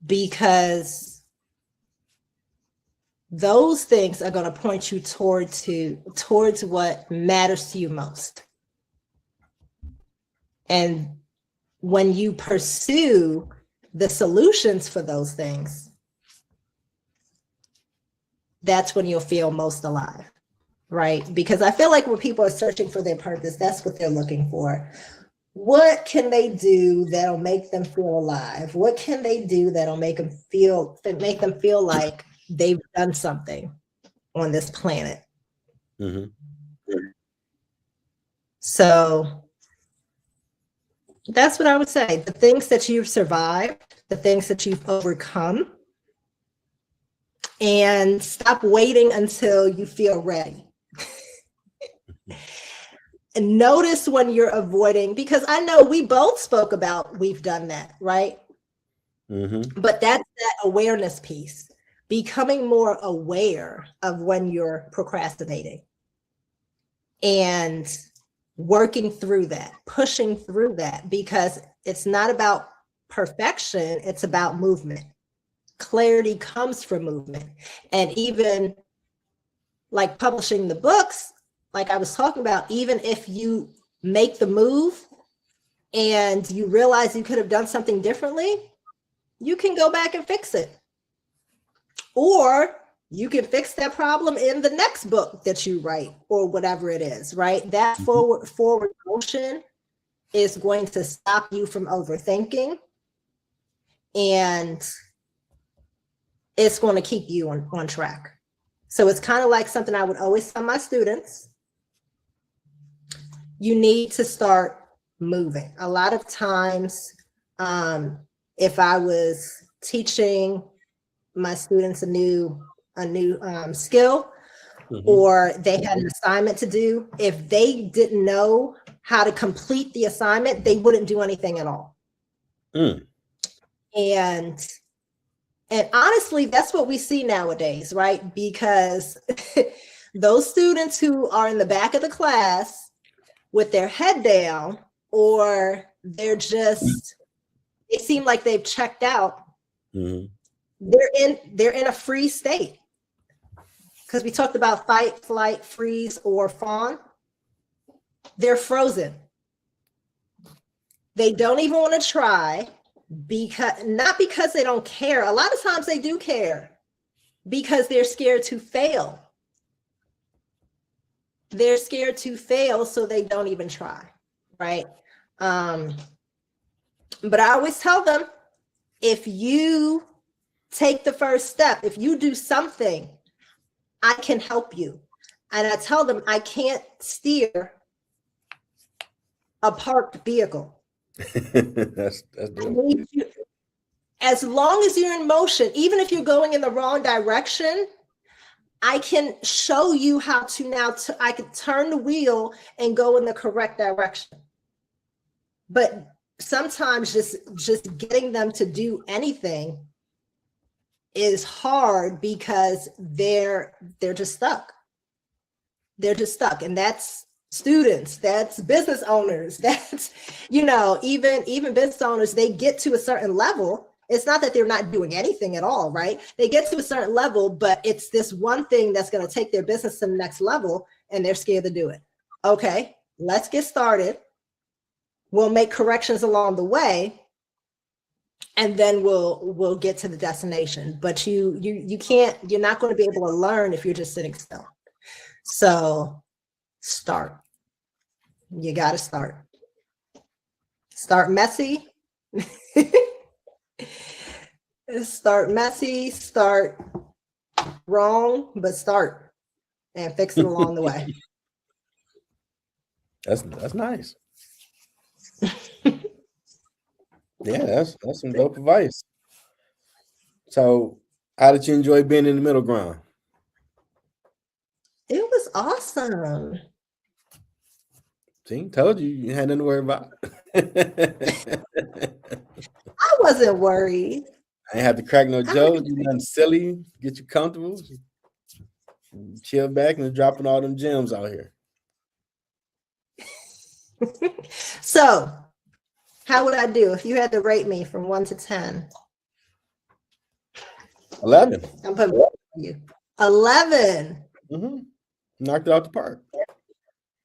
B: Because those things are going to point you towards what matters to you most. And when you pursue the solutions for those things, that's when you'll feel most alive, right? Because I feel like when people are searching for their purpose, that's what they're looking for. What can they do that'll make them feel alive? What can they do that'll make them feel like they've done something on this planet?
A: Mm-hmm.
B: So that's what I would say. The things that you've survived, the things that you've overcome, and stop waiting until you feel ready. And notice when you're avoiding, because I know we both spoke about we've done that, right?
A: Mm-hmm.
B: But that's that awareness piece, becoming more aware of when you're procrastinating and working through that, pushing through that, because it's not about perfection, it's about movement. Clarity comes from movement. And even like publishing the books, like I was talking about, even if you make the move and you realize you could have done something differently, you can go back and fix it. Or you can fix that problem in the next book that you write or whatever it is, right? That forward motion is going to stop you from overthinking, and it's going to keep you on track. So it's kind of like something I would always tell my students. You need to start moving. A lot of times, if I was teaching my students a new skill,
A: Mm-hmm.
B: or they had an assignment to do, if they didn't know how to complete the assignment, they wouldn't do anything at all.
A: Mm.
B: And honestly, that's what we see nowadays, right? Because those students who are in the back of the class with their head down, or they seem like they've checked out,
A: Mm-hmm.
B: they're in a freeze state. Because we talked about fight, flight, freeze, or fawn. They're frozen. They don't even want to try, not because they don't care. A lot of times they do care, because they're scared to fail. They're scared to fail, so they don't even try, right? But I always tell them, if you take the first step, if you do something, I can help you. And I tell them, I can't steer a parked vehicle.
A: That's dope.
B: As long as you're in motion, even if you're going in the wrong direction, I can show you how to I can turn the wheel and go in the correct direction. But sometimes just getting them to do anything is hard, because they're just stuck. They're just stuck. And that's students, that's business owners, that's, even business owners, they get to a certain level. It's not that they're not doing anything at all, right? They get to a certain level, but it's this one thing that's going to take their business to the next level, and they're scared to do it. Okay, let's get started. We'll make corrections along the way, and then we'll get to the destination. But you can't, you're not going to be able to learn if you're just sitting still. So start. You got to start. Start messy. Start messy, start wrong, but start and fix it along the way.
A: That's nice. Yeah, that's some dope advice. So, how did you enjoy being in the middle ground?
B: It was awesome.
A: See, told you you had nothing to worry about.
B: I wasn't worried.
A: I ain't had to crack no
B: I
A: jokes, do nothing silly, get you comfortable, chill back and dropping all them gems out here.
B: So, how would I do if you had to rate me from 1 to 10?
A: 11.
B: I'm putting you 11.
A: Mm-hmm. Knocked it out the park.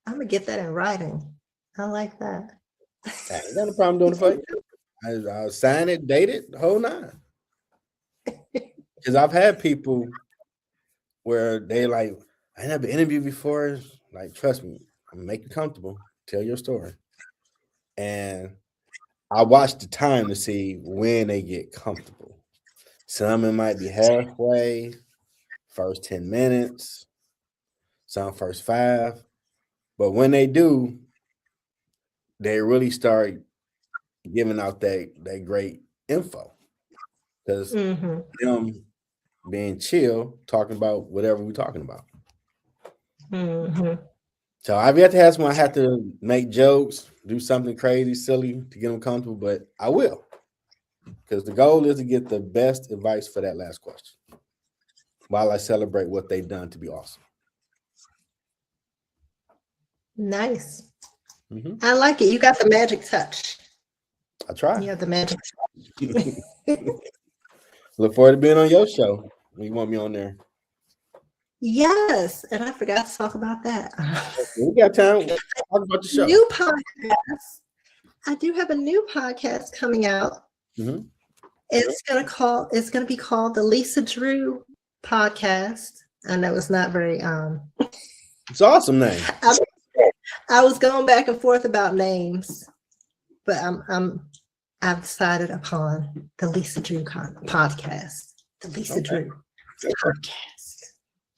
B: I'm gonna get that in writing. I like that.
A: I ain't got no problem doing it for you. I'll sign it, date it, the whole nine. Because I've had people where they like, I never interviewed before. Like, trust me, I'm gonna make you comfortable. Tell your story. And I watch the time to see when they get comfortable. Some it might be halfway, first 10 minutes, some first 5. But when they do, they really start giving out that great info. Because them being chill, talking about whatever we're talking about. So I've yet to have someone I have to make jokes, do something crazy, silly to get them comfortable, but I will. Because the goal is to get the best advice for that last question while I celebrate what they've done to be awesome.
B: Nice. I like it. You got the magic touch.
A: I try.
B: You have the magic touch.
A: Look forward to being on your show when you want me on there.
B: Yes, and I forgot to talk about that.
A: We got time. Talk about the show.
B: New podcast. I do have a new podcast coming out. It's gonna be called the Lisa Drew Podcast. I know it's not very
A: It's an awesome name.
B: I was going back and forth about names, but I've decided upon the Lisa Drew Podcast. The Lisa Drew Podcast.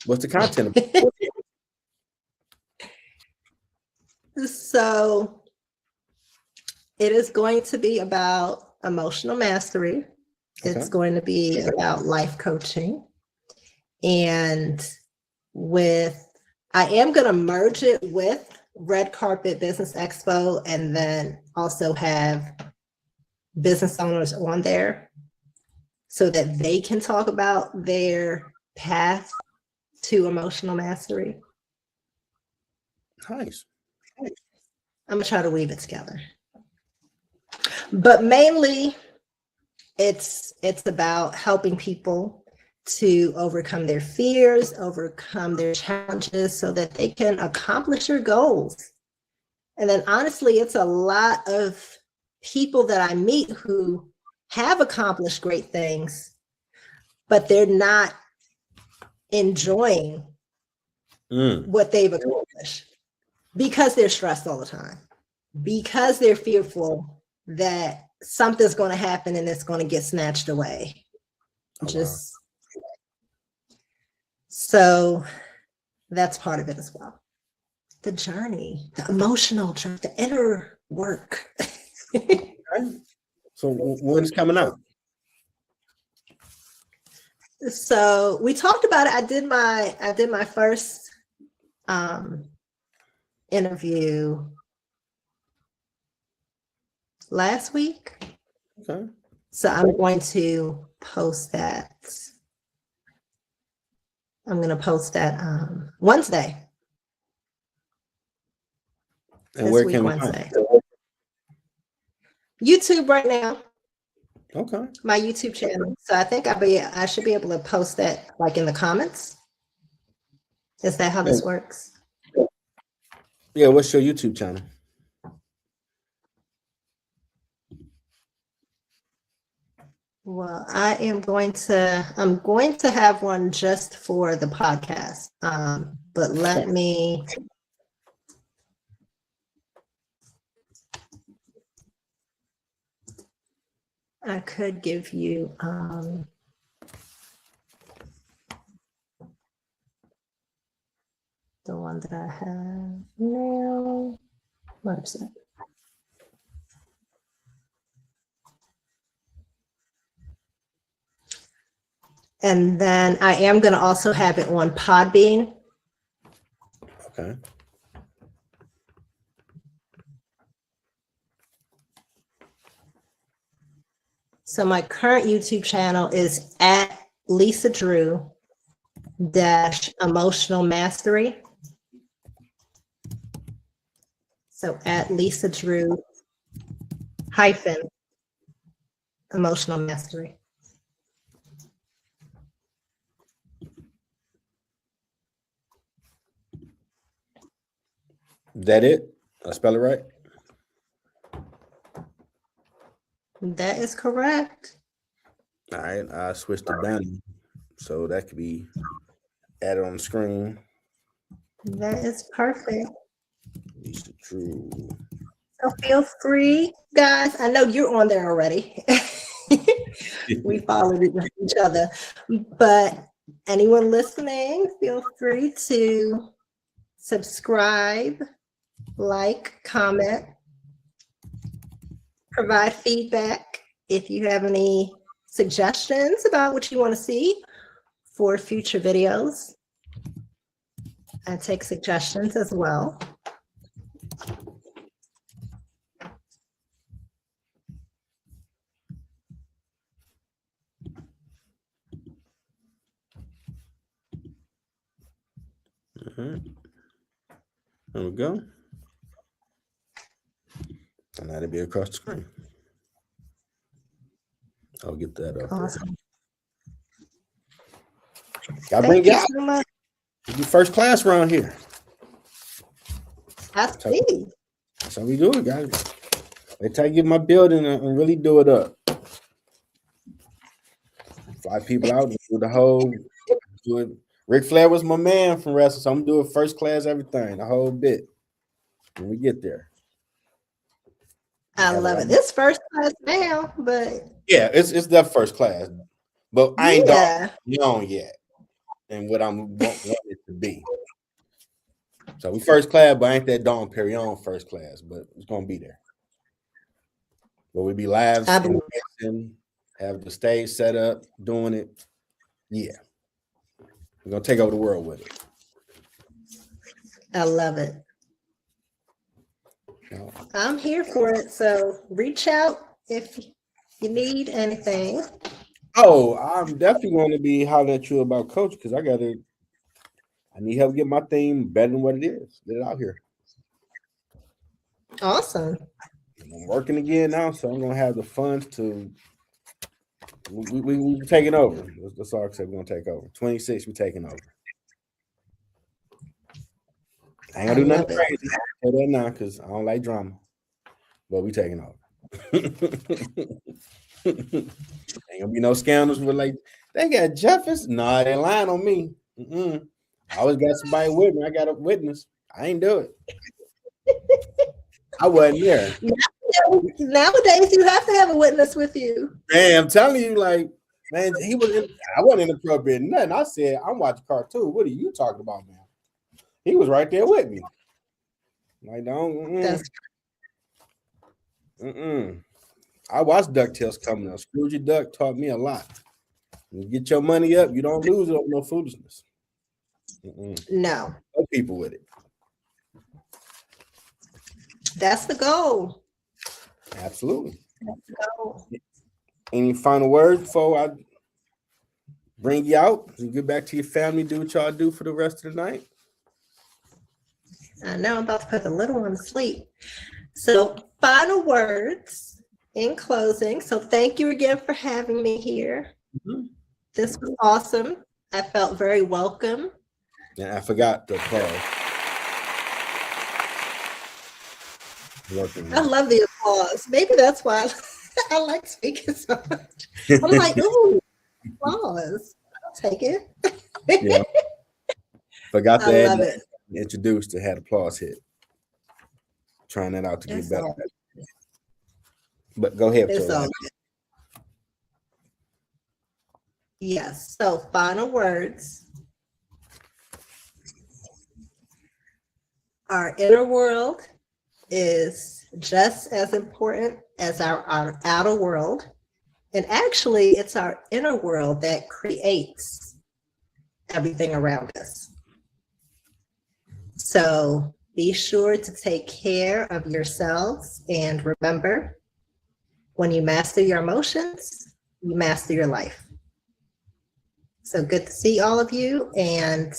A: What's the content?
B: So it is going to be about emotional mastery. It's going to be about life coaching. And I am going to merge it with Red Carpet Business Expo and then also have business owners on there so that they can talk about their path to emotional mastery.
A: Nice.
B: I'm gonna try to weave it together. But mainly it's about helping people to overcome their fears, overcome their challenges so that they can accomplish their goals. And then honestly, it's a lot of people that I meet who have accomplished great things, but they're not enjoying what they've accomplished because they're stressed all the time, because they're fearful that something's going to happen and it's going to get snatched away. So that's part of it as well. The journey, the emotional journey, the inner work.
A: So when's coming out?
B: So we talked about it. I did my first interview last week.
A: Okay.
B: So I'm going to post that. I'm going to post that Wednesday.
A: And where can we
B: Wednesday. YouTube right now.
A: Okay.
B: My YouTube channel. So I think I should be able to post that like in the comments. Is that how this works?
A: Yeah, what's your YouTube channel?
B: Well, I'm going to have one just for the podcast. But let me I could give you the one that I have now. What is it? And then I am going to also have it on Podbean.
A: Okay.
B: So my current YouTube channel is at Lisa Drew Emotional Mastery. So at Lisa Drew Emotional Mastery.
A: That it? I spell it right?
B: That is correct.
A: All right, I switched the banner so that could be added on the screen.
B: That is perfect.
A: Lisa Drew.
B: So feel free, guys. I know you're on there already. We followed each other, but anyone listening, feel free to subscribe, like, comment, provide feedback if you have any suggestions about what you want to see for future videos. I take suggestions as well.
A: There we go. And that'll be across the screen. I'll get that up.
B: Awesome.
A: Gotta bring you out.
B: So much.
A: You first class around here.
B: I see.
A: That's how we do it, guys. Wait till I get my building and really do it up. Fly people out, do the whole. Do it. Ric Flair was my man from wrestling, so I'm gonna do it first class, everything, the whole bit. When we get there.
B: I love it. This first class now, but
A: yeah, it's that first class, but I ain't young yet, and what I'm want it to be. So we first class, but ain't that Dom Perignon first class, but it's gonna be there. But we be live, have the stage set up, doing it. Yeah, we're gonna take over the world with it.
B: I love it. I'm here for it. So reach out if you need anything.
A: Oh, I'm definitely going to be hollering at you about Coach because I need help get my theme better than what it is. Get it out here.
B: Awesome.
A: I'm working again now, so I'm going to have the funds to. We're taking over. That's all I said. We're going to take over. 26, we're taking over. I ain't gonna do nothing crazy. I'll tell that now because I don't like drama. But we taking over. Ain't gonna be no scandals with like they got Jefferson. Nah, they lying on me. I always got somebody with me. I got a witness. I ain't do it. I wasn't there.
B: Nowadays, you have to have a witness with you.
A: Man, I'm telling you, like, man, I wasn't inappropriate in nothing. I said, I'm watching cartoon. What are you talking about, man? He was right there with me. Like, don't. I watched DuckTales coming up. Scrooge Duck taught me a lot. You get your money up, you don't lose it on no foolishness.
B: No.
A: No people with it.
B: That's the goal.
A: Absolutely.
B: That's the goal.
A: Any final words before I bring you out and get back to your family, do what y'all do for the rest of the night?
B: I know I'm about to put the little one to sleep. So final words in closing. So thank you again for having me here. This was awesome. I felt very welcome.
A: And I forgot the applause.
B: I love the applause. Maybe that's why I like speaking so much. I'm like, ooh, applause. I'll take it.
A: Yeah. Forgot to
B: love it.
A: Introduced to had applause hit. Trying that out to get better. But go ahead.
B: Yes. So final words. Our inner world is just as important as our outer world. And actually, it's our inner world that creates everything around us. So be sure to take care of yourselves. And remember, when you master your emotions, you master your life. So good to see all of you, and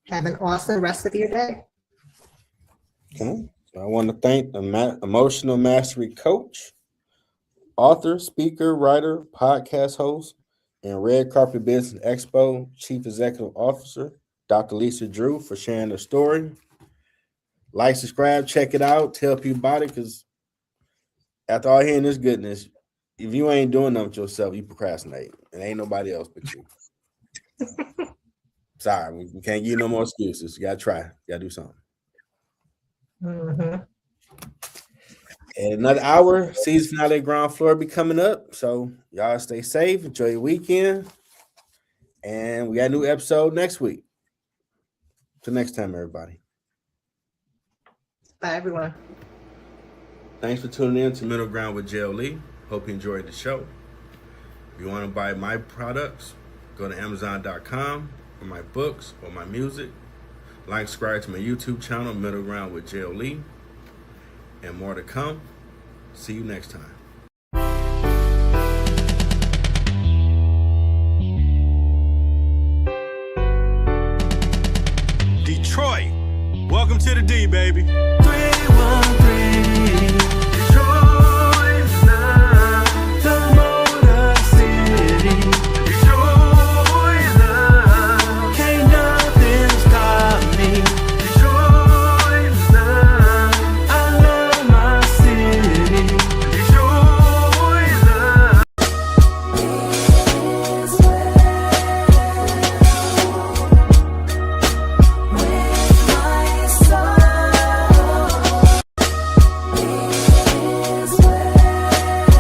B: have an awesome rest of your day.
A: Okay. So I want to thank the emotional mastery coach, author, speaker, writer, podcast host, and Red Carpet Business Expo Chief Executive Officer, Dr. Lisa Drew, for sharing her story. Like, subscribe, check it out, tell people about it, because after all hearing this goodness, if you ain't doing nothing with yourself, you procrastinate. And ain't nobody else but you. Sorry, we can't give you no more excuses. You gotta try. You gotta do something.
B: Mm-hmm.
A: And another hour, season finale ground floor be coming up. So y'all stay safe, enjoy your weekend. And we got a new episode next week. Till next time, everybody.
B: Bye, everyone.
A: Thanks for tuning in to Middle Ground with JLE. Hope you enjoyed the show. If you want to buy my products, go to Amazon.com for my books or my music. Like, subscribe to my YouTube channel, Middle Ground with JLE. And more to come. See you next time.
C: Detroit, welcome to the D, baby.
D: 313